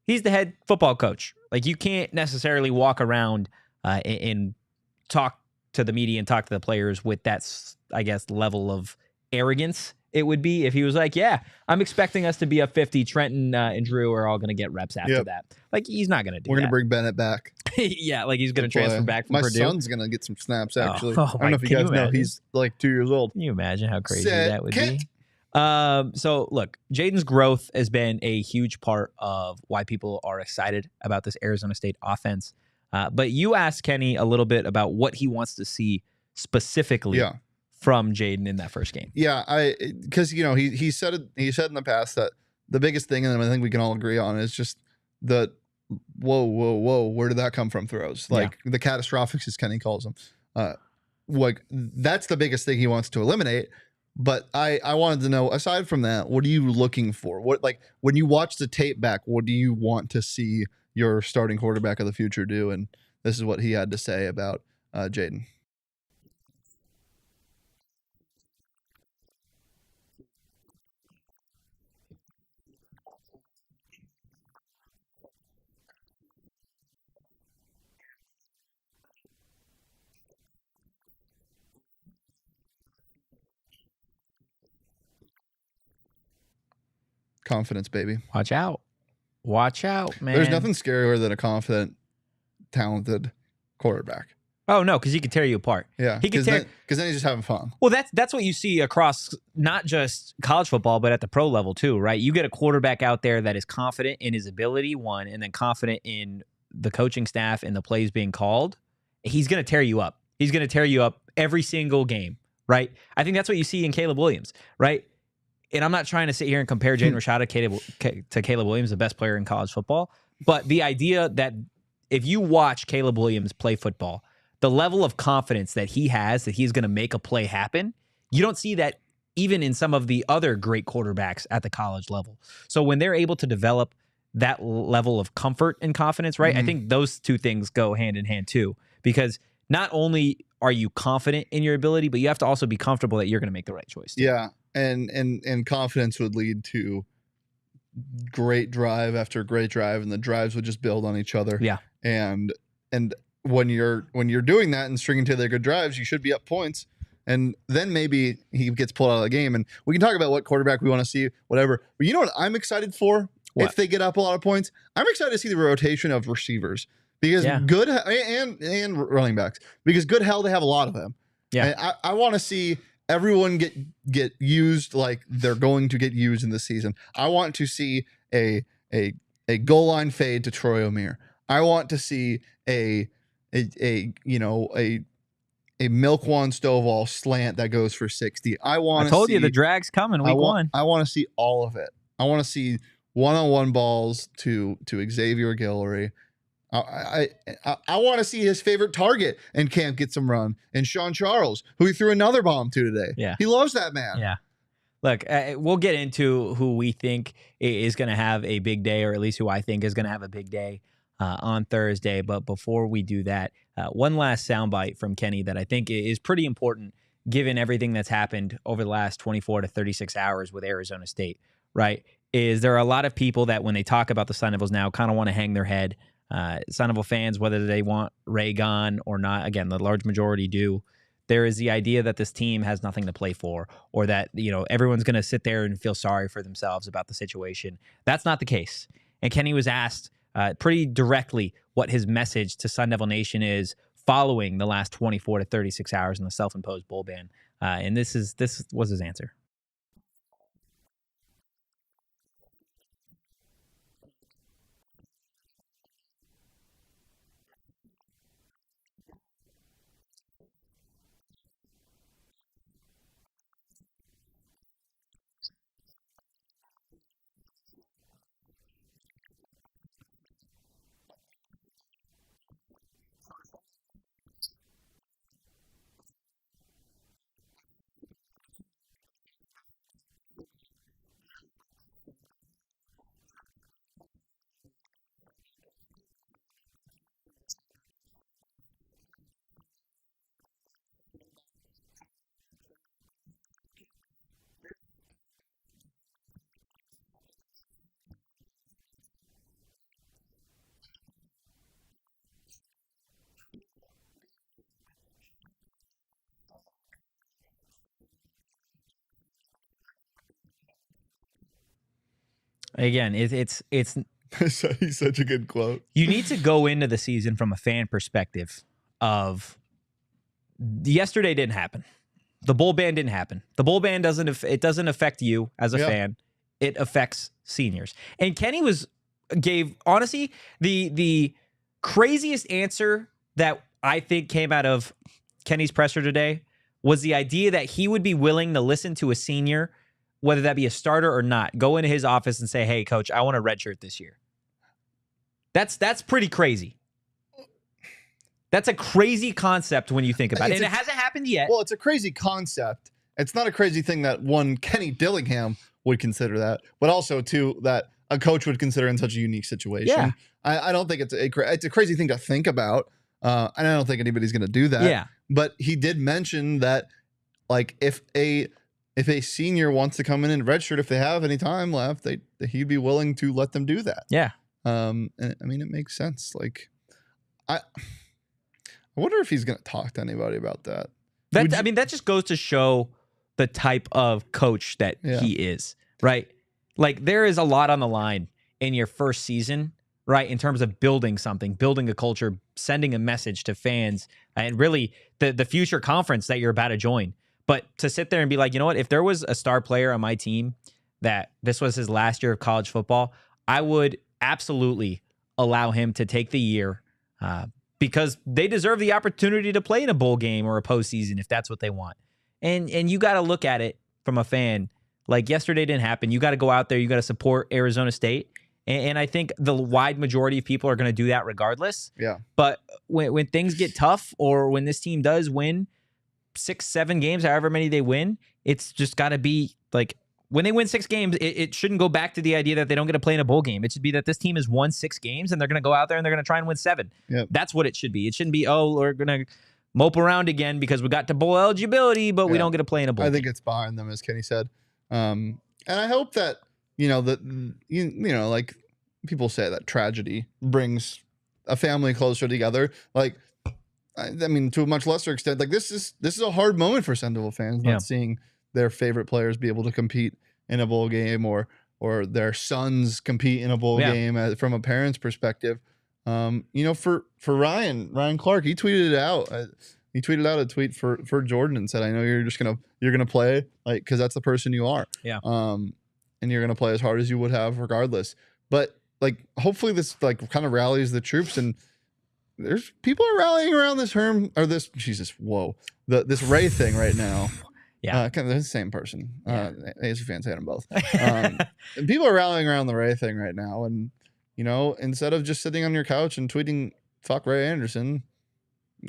he's the head football coach. Like, you can't necessarily walk around and talk to the media and talk to the players with that, I guess, level of arrogance. It would be if he was like, yeah, I'm expecting us to be up 50. Trenton and Drew are all going to get reps after that. Like, he's not going to do that. We're going to bring Bennett back. Yeah, like he's going to transfer back from Purdue. My son's going to get some snaps, actually. Oh, I don't know if you guys know. He's like 2 years old. Can you imagine how crazy that would be? So, look, Jaden's growth has been a huge part of why people are excited about this Arizona State offense. But you asked Kenny a little bit about what he wants to see specifically from Jaden in that first game. Yeah, because he said in the past that the biggest thing, and I think we can all agree on, is just the whoa, where did that come from throws? Like the catastrophics, as Kenny calls them. Like, that's the biggest thing he wants to eliminate. But I wanted to know, aside from that, what are you looking for? What, like, when you watch the tape back, what do you want to see your starting quarterback of the future do? And this is what he had to say about Jaden. Confidence, baby. Watch out, man. There's nothing scarier than a confident, talented quarterback. Oh no, because he could tear you apart. Yeah, he could then he's just having fun. Well, that's what you see across not just college football, but at the pro level too, right? You get a quarterback out there that is confident in his ability, one, and then confident in the coaching staff and the plays being called. He's going to tear you up. He's going to tear you up every single game, right? I think that's what you see in Caleb Williams, right? And I'm not trying to sit here and compare Jaden Rashada to Caleb Williams, the best player in college football. But the idea that if you watch Caleb Williams play football, the level of confidence that he has that he's going to make a play happen, you don't see that even in some of the other great quarterbacks at the college level. So when they're able to develop that level of comfort and confidence, right? I think those two things go hand in hand too, because not only are you confident in your ability, but you have to also be comfortable that you're going to make the right choice too. Yeah. And confidence would lead to great drive after great drive, and the drives would just build on each other. Yeah. And when you're doing that and stringing together good drives, you should be up points. And then maybe he gets pulled out of the game. And we can talk about what quarterback we want to see, whatever. But you know what I'm excited for? What? If they get up a lot of points, I'm excited to see the rotation of receivers, because good and running backs, because good hell, they have a lot of them. Yeah. I want to see everyone get used like they're going to get used in the season. I want to see a goal line fade to Troy O'Meara. I want to see a Milquan Stovall slant that goes for 60. I told you the drag's coming week one. I want to see all of it. I want to see one-on-one balls to Xavier Guillory. I want to see his favorite target in camp get some run, and Sean Charles, who he threw another bomb to today. Yeah, he loves that man. Yeah. Look, we'll get into who we think is going to have a big day, or at least who I think is going to have a big day on Thursday. But before we do that, one last soundbite from Kenny that I think is pretty important, given everything that's happened over the last 24 to 36 hours with Arizona State, right, is there are a lot of people that when they talk about the Sun Devils now kind of want to hang their head. Sun Devil fans, whether they want Ray gone or not, again, the large majority do. There is the idea that this team has nothing to play for, or that, you know, everyone's going to sit there and feel sorry for themselves about the situation. That's not the case. And Kenny was asked pretty directly what his message to Sun Devil Nation is following the last 24 to 36 hours in the self-imposed bowl ban. And this was his answer. Again, it's He's such a good quote. You need to go into the season from a fan perspective of yesterday didn't happen. The bowl ban didn't happen. The bowl ban doesn't affect you as a fan. It affects seniors. And Kenny gave honestly the craziest answer that I think came out of Kenny's presser today was the idea that he would be willing to listen to a senior, whether that be a starter or not, go into his office and say, "Hey, coach, I want a red shirt this year." That's pretty crazy. That's a crazy concept when you think about it. And it hasn't happened yet. Well, it's a crazy concept. It's not a crazy thing that one Kenny Dillingham would consider that, but also too that a coach would consider in such a unique situation. Yeah. I don't think it's a crazy thing to think about. And I don't think anybody's going to do that. Yeah. But he did mention that, like, if a senior wants to come in redshirt, if they have any time left, he'd be willing to let them do that. Yeah. And I mean, it makes sense. Like, I wonder if he's going to talk to anybody about that. I mean, that just goes to show the type of coach that he is, right? Like, there is a lot on the line in your first season, right? In terms of building something, building a culture, sending a message to fans, and really the future conference that you're about to join. But to sit there and be like, you know what? If there was a star player on my team that this was his last year of college football, I would absolutely allow him to take the year because they deserve the opportunity to play in a bowl game or a postseason if that's what they want. And you got to look at it from a fan. Like, yesterday didn't happen. You got to go out there. You got to support Arizona State. And I think the wide majority of people are going to do that regardless. Yeah. But when things get tough, or when this team does win 6-7 games, however many they win, it's just got to be like, when they win 6 games, it shouldn't go back to the idea that they don't get to play in a bowl game. It should be that this team has won 6 games and they're going to go out there and they're going to try and win 7. Yep. That's what it should be. It shouldn't be, oh, we're going to mope around again because we got to bowl eligibility, but we don't get to play in a bowl I game. think it's behind them, as Kenny said. And I hope that, like people say that tragedy brings a family closer together. Like, I mean, to a much lesser extent, like this is a hard moment for Sun Devil fans, not seeing their favorite players be able to compete in a bowl game, or their sons compete in a bowl game from a parent's perspective. For Ryan Clark, he tweeted it out. He tweeted out a tweet for Jordan and said, "I know you're gonna play, like, because that's the person you are. Yeah. And you're gonna play as hard as you would have regardless. But like, hopefully this like kind of rallies the troops, and there's people are rallying around this this Ray thing right now." Yeah, kind of the same person. ASU fans hate them both. And people are rallying around the Ray thing right now, and instead of just sitting on your couch and tweeting "fuck Ray Anderson,"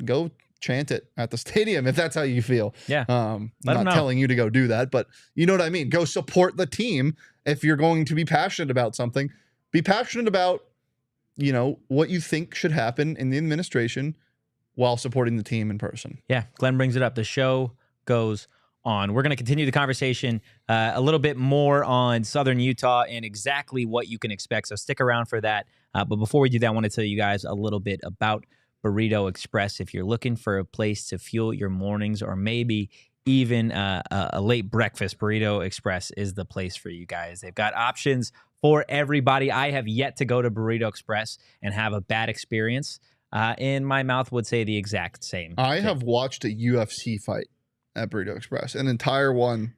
go chant it at the stadium if that's how you feel. Yeah, I'm not telling you to go do that, but you know what I mean. Go support the team if you're going to be passionate about something. Be passionate about what you think should happen in the administration while supporting the team in person. Yeah, Glenn brings it up. The show goes on. We're going to continue the conversation a little bit more on Southern Utah and exactly what you can expect. So stick around for that. But before we do that, I want to tell you guys a little bit about Burrito Express. If you're looking for a place to fuel your mornings or maybe even a late breakfast, Burrito Express is the place for you guys. They've got options for everybody. I have yet to go to Burrito Express and have a bad experience. And my mouth would say the exact same. I have watched a UFC fight at Burrito Express, an entire one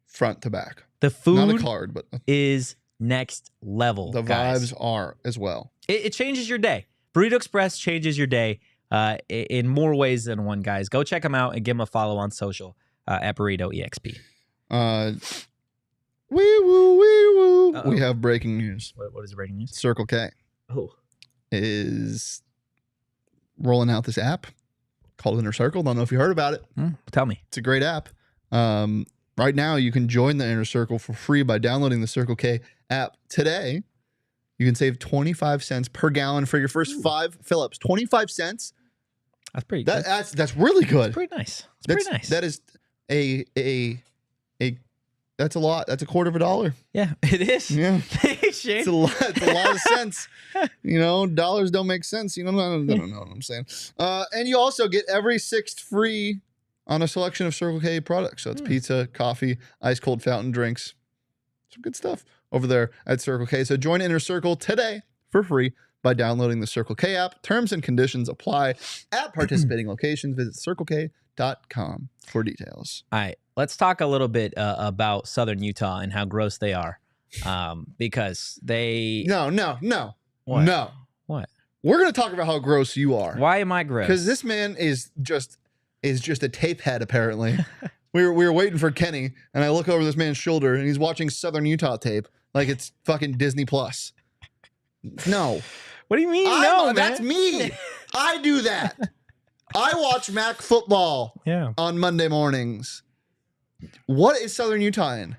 front to back. The food not a card, but is next level. The guys. vibes are as well. It changes your day. Burrito Express changes your day in more ways than one, guys. Go check them out and give them a follow on social at Burrito EXP. Wee woo, wee woo. We have breaking news. What is breaking news? Circle K is rolling out this app called Inner Circle. Don't know if you heard about it. Tell me. It's a great app. Right now, you can join the Inner Circle for free by downloading the Circle K app today. You can save 25 cents per gallon for your first 5 fill-ups. 25 cents. That's pretty. That's really good. Pretty nice. It's pretty nice. That is that's a lot. That's $0.25. Yeah, it is. Yeah, Thanks, Shane. it's a lot. It's a lot of cents. You know, dollars don't make sense. You know, I don't know what I'm saying. And you also get every 6th free on a selection of Circle K products. So it's pizza, coffee, ice cold fountain drinks, some good stuff over there at Circle K. So join Inner Circle today for free by downloading the Circle K app. Terms and conditions apply at participating locations. Visit circlek.com for details. All right, let's talk a little bit about Southern Utah and how gross they are, because they. No. What? No. What? We're gonna talk about how gross you are. Why am I gross? Because this man is just a tape head. Apparently, we were waiting for Kenny, and I look over this man's shoulder, and he's watching Southern Utah tape like it's fucking Disney Plus. No. What do you mean? No, man. That's me. I do that. I watch MAC football on Monday mornings. What is Southern Utah in?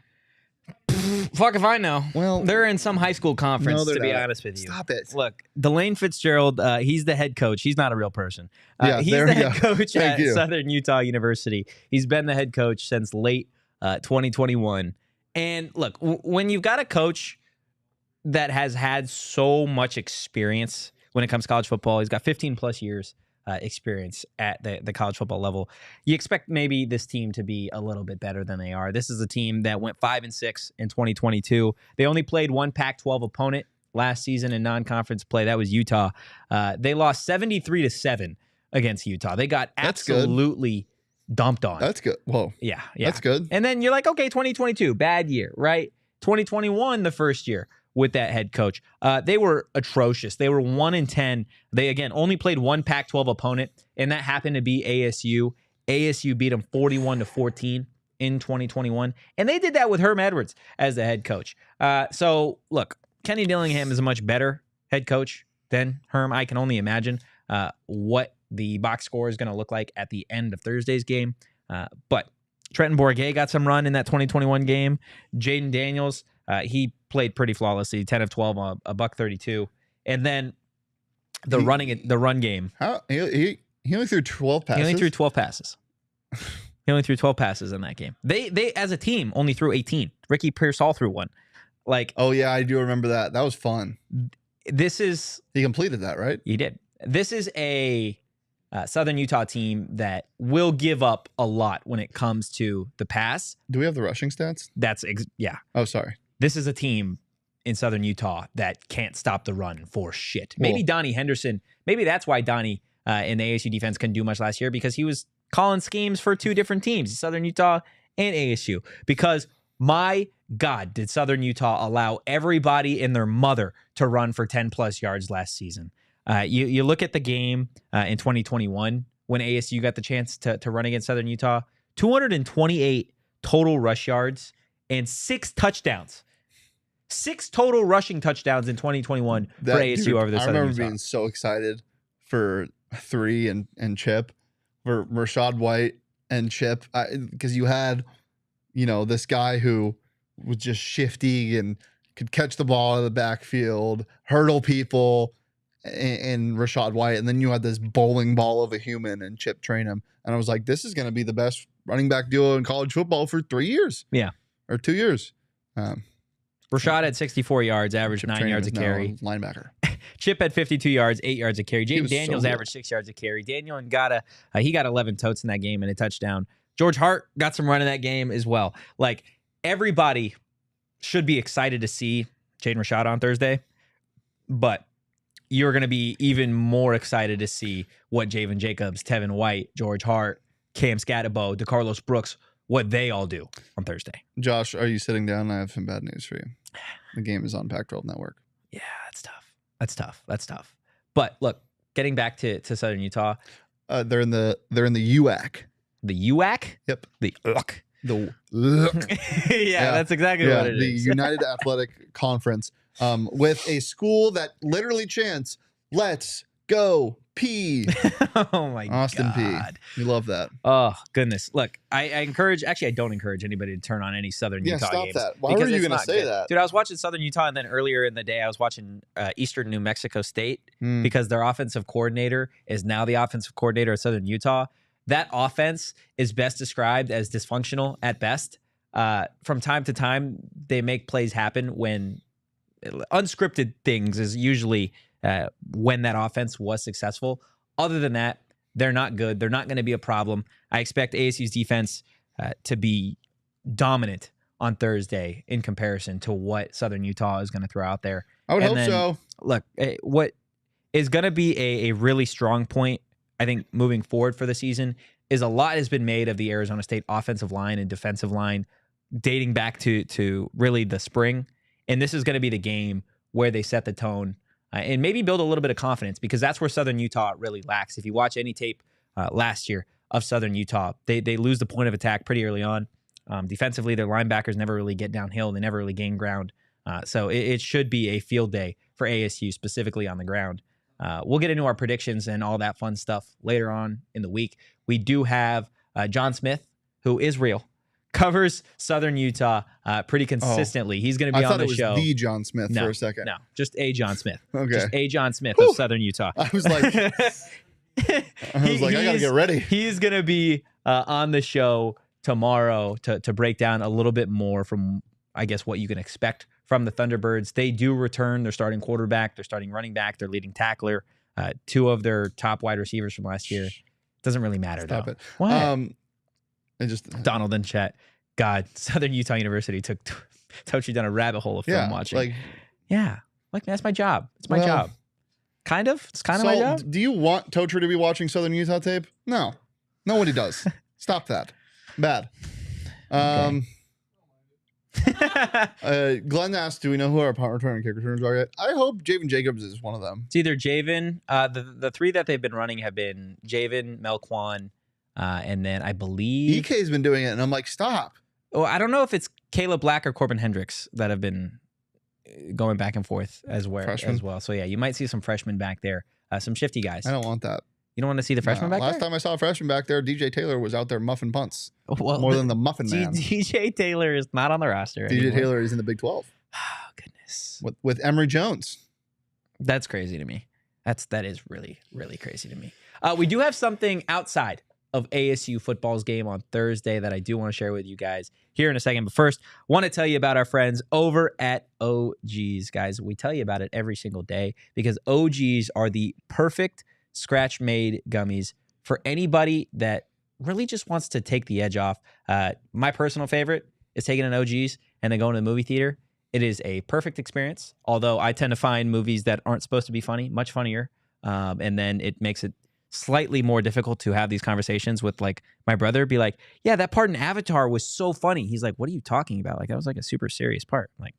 Fuck if I know. Well, they're in some high school conference, to be honest with you. Stop it. Look, Delane Fitzgerald, he's the head coach. He's not a real person. He's there the we head go. coach at Southern Utah University. He's been the head coach since late 2021. And look, when you've got a coach that has had so much experience when it comes to college football, he's got 15 plus years experience at the college football level. You expect maybe this team to be a little bit better than they are. This is a team that went 5-6 in 2022. They only played one Pac-12 opponent last season in non-conference play. That was Utah. They lost 73-7 against Utah. They got absolutely dumped on. That's good. Whoa. Yeah. That's good. And then you're like, okay, 2022, bad year, right? 2021, the first year with that head coach. They were atrocious. They were 1-10. They, again, only played one Pac-12 opponent, and that happened to be ASU. ASU beat them 41-14 in 2021, and they did that with Herm Edwards as the head coach. So, look, Kenny Dillingham is a much better head coach than Herm. I can only imagine what the box score is going to look like at the end of Thursday's game. But Trenton Bourguet got some run in that 2021 game. Jaden Daniels, he played pretty flawlessly, 10 of 12, $132. And then the run game. How he only threw 12 passes. He only threw 12 passes. He only threw 12 passes in that game. They as a team only threw 18. Ricky Pearsall threw one. Like, oh yeah, I do remember that. That was fun. He completed that, right? He did. This is a Southern Utah team that will give up a lot when it comes to the pass. Do we have the rushing stats? Yeah. Oh, sorry. This is a team in Southern Utah that can't stop the run for shit. Maybe Donnie Henderson, maybe that's why Donnie in the ASU defense couldn't do much last year, because he was calling schemes for two different teams, Southern Utah and ASU. Because my God, did Southern Utah allow everybody and their mother to run for 10 plus yards last season. You look at the game in 2021 when ASU got the chance to run against Southern Utah, 228 total rush yards and 6 touchdowns. 6 total rushing touchdowns in 2021 for ASU over the Southern Utah. I remember being so excited for 3 and Chip, for Rashad White and Chip, because you had, this guy who was just shifty and could catch the ball out of the backfield, hurdle people, and Rashad White, and then you had this bowling ball of a human and Chip Trainum, and I was like, this is going to be the best running back duo in college football for 3 years. Yeah, or 2 years. Rashad had 64 yards, averaged Chip 9 Trainum yards a is now carry. Linebacker. Chip had 52 yards, 8 yards a carry. He Jaden was so Daniels good. averaged 6 yards a carry. Daniel Ngata, he got 11 totes in that game and a touchdown. George Hart got some run in that game as well. Like, everybody should be excited to see Jaden Rashada on Thursday, but you're going to be even more excited to see what Javen Jacobs, Tevin White, George Hart, Cam Scatterbo, DeCarlos Brooks, what they all do on Thursday. Josh, are you sitting down? I have some bad news for you. The game is on Pac-12 Network. Yeah, that's tough. But look, getting back to Southern Utah, They're in the UAC. the UAC, Yep. the UAC. Yeah, that's exactly what it the is. United Athletic Conference, with a school that literally chants, "Let's go P." Oh my Austin God. P. We love that. Oh goodness. Look, I don't encourage anybody to turn on any Southern Yeah, Utah stop games. that. Why were because you it's going to not say good. that? Dude, I was watching Southern Utah, and then earlier in the day I was watching Eastern New Mexico State because their offensive coordinator is now the offensive coordinator of Southern Utah. That offense is best described as dysfunctional at best. From time to time, they make plays happen when unscripted things is usually when that offense was successful. Other than that, they're not good. They're not going to be a problem. I expect ASU's defense to be dominant on Thursday in comparison to what Southern Utah is going to throw out there. I would And hope then, so. Look, what is going to be a really strong point, I think, moving forward for the season is a lot has been made of the Arizona State offensive line and defensive line dating back to really the spring. And this is going to be the game where they set the tone and maybe build a little bit of confidence, because that's where Southern Utah really lacks. If you watch any tape last year of Southern Utah, they lose the point of attack pretty early on. Defensively, their linebackers never really get downhill. They never really gain ground. So it should be a field day for ASU, specifically on the ground. We'll get into our predictions and all that fun stuff later on in the week. We do have John Smith, who is real, covers Southern Utah pretty consistently. He's going to be on the show. I thought it was the John Smith for a second. No, just a John Smith. Okay. Just a John Smith Whew. of Southern Utah. I was like, I got to get ready. He's going to be on the show tomorrow to break down a little bit more from, I guess, what you can expect from the Thunderbirds. They do return their starting quarterback, their starting running back, their leading tackler, two of their top wide receivers from last year. Doesn't really matter, Stop though. it. What? It just Donald in chat. God, Southern Utah University took Totri down a rabbit hole of film watching. Like that's my job. It's my job. Kind of. It's kind of my job. Do you want Totri to be watching Southern Utah tape? No. Nobody does. Stop that. Bad. Glenn asked, do we know who our punt return and kick returners are yet? I hope Javen Jacobs is one of them. It's either Javen. The three that they've been running have been Javen, Melquan, and then I believe EK's been doing it, and I'm like, stop. Oh, I don't know if it's Caleb Black or Corbin Hendricks that have been going back and forth as well. So yeah, you might see some freshmen back there, some shifty guys. I don't want that. You don't want to see the freshmen back Last there? time I saw a freshman back there, DJ Taylor was out there muffing punts. Well, more than the muffin man. DJ Taylor is not on the roster DJ anymore. Taylor is in the Big 12. Oh, goodness. With Emory Jones. That's crazy to me. That is really, really crazy to me. We do have something outside of ASU football's game on Thursday that I do want to share with you guys here in a second. But first, want to tell you about our friends over at OGs. Guys, we tell you about it every single day because OGs are the perfect scratch-made gummies for anybody that really just wants to take the edge off. My personal favorite is taking an OGs and then going to the movie theater. It is a perfect experience, although I tend to find movies that aren't supposed to be funny much funnier, and then it makes it slightly more difficult to have these conversations with, like, my brother be like, yeah, that part in Avatar was so funny. He's like, what are you talking about? Like, that was like a super serious part. I'm like,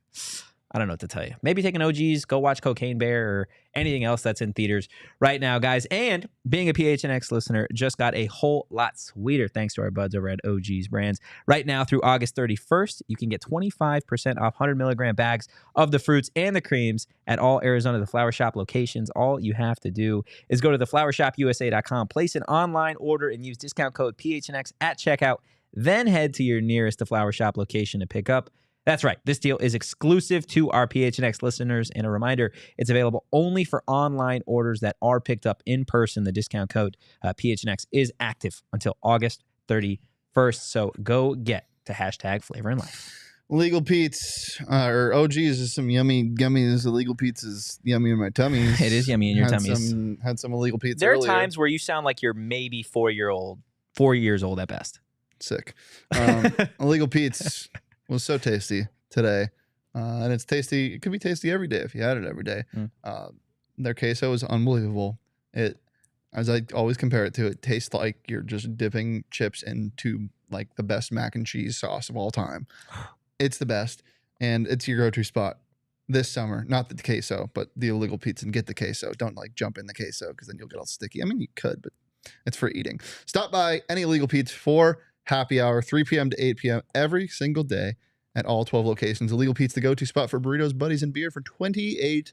I don't know what to tell you. Maybe take an OGs, go watch Cocaine Bear or anything else that's in theaters right now, guys. And being a PHNX listener just got a whole lot sweeter thanks to our buds over at OGs Brands. Right now through August 31st, you can get 25% off 100 milligram bags of the fruits and the creams at all Arizona The Flower Shop locations. All you have to do is go to theflowershopusa.com, place an online order, and use discount code PHNX at checkout. Then head to your nearest The Flower Shop location to pick up. That's right. This deal is exclusive to our PHNX listeners. And a reminder, it's available only for online orders that are picked up in person. The discount code PHNX is active until August 31st. So go get to hashtag Flavor in Life. Legal Pete's or OG's is some yummy gummies. Illegal Pete's is yummy in my tummies. It is yummy in your tummies. Had some Illegal Pete's There earlier. are times where you sound like you're maybe 4 years old at best. Sick. Illegal Pete's was so tasty today. And it's tasty. It could be tasty every day if you had it every day. Their queso is unbelievable. As I always compare it to, it tastes like you're just dipping chips into like the best mac and cheese sauce of all time. It's the best, and it's your go-to spot this summer. Not the queso, but the Illegal Pete's, and get the queso. Don't like jump in the queso because then you'll get all sticky. I mean, you could, but it's for eating. Stop by any Illegal Pete's for happy hour, 3 p.m. to 8 p.m. every single day at all 12 locations. Illegal Pete's, the go-to spot for burritos, buddies, and beer for 28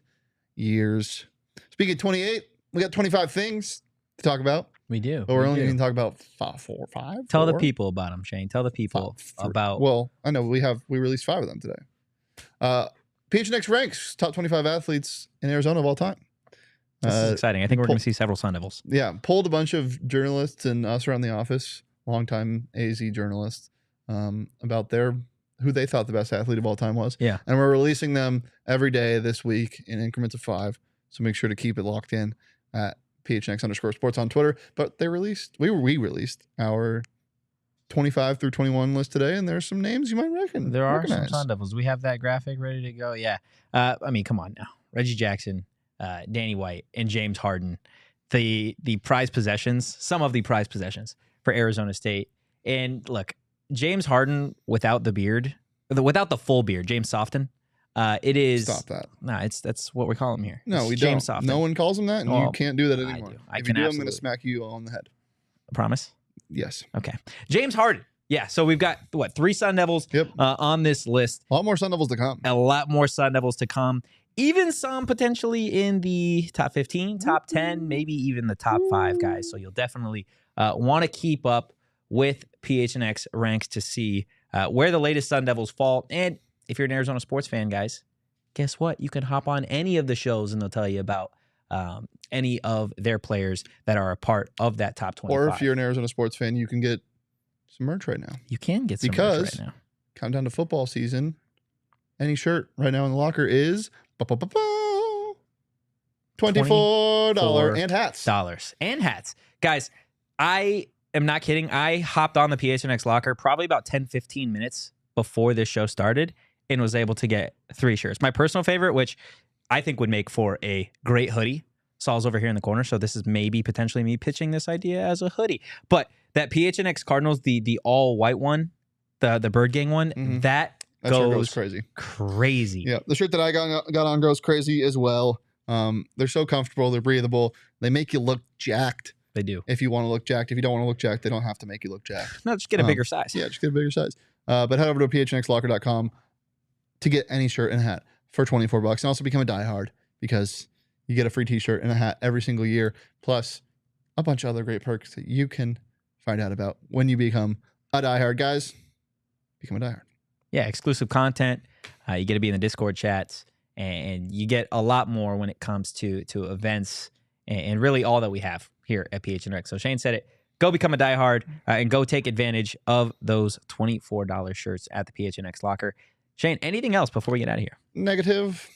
years. Speaking of 28, we got 25 things to talk about. We do. But we're only going to talk about four. Tell the people about them, Shane. Tell the people about. Well, I know we released 5 of them today. PHNX Ranks, top 25 athletes in Arizona of all time. This is exciting. I think we're going to see several Sun Devils. Yeah, polled a bunch of journalists and us around the office, longtime AZ journalists, about who they thought the best athlete of all time was. Yeah. And we're releasing them every day this week in increments of 5. So make sure to keep it locked in at PHNX_sports on Twitter. But we released our 25 through 21 list today, and there's some names you might recognize. There are some Sun Devils. We have that graphic ready to go. Yeah. I mean, come on now. Reggie Jackson, Danny White, and James Harden. The prize possessions, some of the prize possessions for Arizona State. And look, James Harden without the beard, without the full beard, James Soften. It is. Stop that. No, that's what we call him here. No, it's we James don't. Soften. No one calls him that, and you can't do that anymore. If you do, I'm going to smack you on the head. Promise? Yes. Okay. James Harden. Yeah. So we've got 3 Sun Devils on this list. A lot more Sun Devils to come. A lot more Sun Devils to come. Even some potentially in the top 15, top 10, maybe even the top 5 guys. So you'll definitely want to keep up with PHNX Ranks to see where the latest Sun Devils fall. And if you're an Arizona sports fan, guys, guess what? You can hop on any of the shows and they'll tell you about any of their players that are a part of that top 25. Or if you're an Arizona sports fan, you can get some merch right now. You can get some merch right now. Countdown to football season. Any shirt right now in the locker is $24 and hats. Guys, I am not kidding. I hopped on the PHNX locker probably about 10-15 minutes before this show started and was able to get 3 shirts. My personal favorite, which I think would make for a great hoodie. Saul's over here in the corner, so this is maybe potentially me pitching this idea as a hoodie. But that PHNX Cardinals, the all white one, the Bird Gang one, that goes crazy. Yeah, the shirt that I got on goes crazy as well. They're so comfortable. They're breathable. They make you look jacked. They do. If you want to look jacked. If you don't want to look jacked, they don't have to make you look jacked. No, just get a bigger size. Yeah, just get a bigger size. But head over to phnxlocker.com to get any shirt and a hat for $24 and also become a diehard because you get a free t-shirt and a hat every single year, plus a bunch of other great perks that you can find out about when you become a diehard. Guys, become a diehard. Yeah, exclusive content. You get to be in the Discord chats, and you get a lot more when it comes to events and really all that we have here at PHNX. So Shane said it. Go become a diehard and go take advantage of those $24 shirts at the PHNX locker. Shane, anything else before we get out of here? Negative.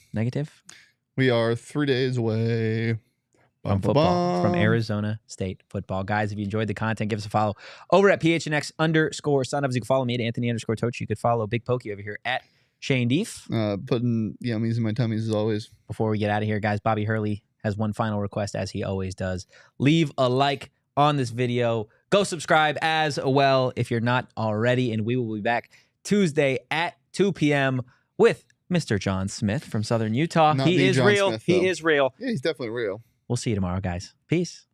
We are 3 days away from football, from Arizona State football. Guys, if you enjoyed the content, give us a follow over at PHNX_Sun Devils. You can follow me at Anthony_Totri. You could follow Big Pokey over here at Shane Deef. Putting yummies in my tummies as always. Before we get out of here, guys, Bobby Hurley has one final request, as he always does. Leave a like on this video. Go subscribe as well if you're not already, and we will be back Tuesday at 2 p.m. with Mr. John Smith from Southern Utah. He is real. He is real. Yeah, he's definitely real. We'll see you tomorrow, guys. Peace.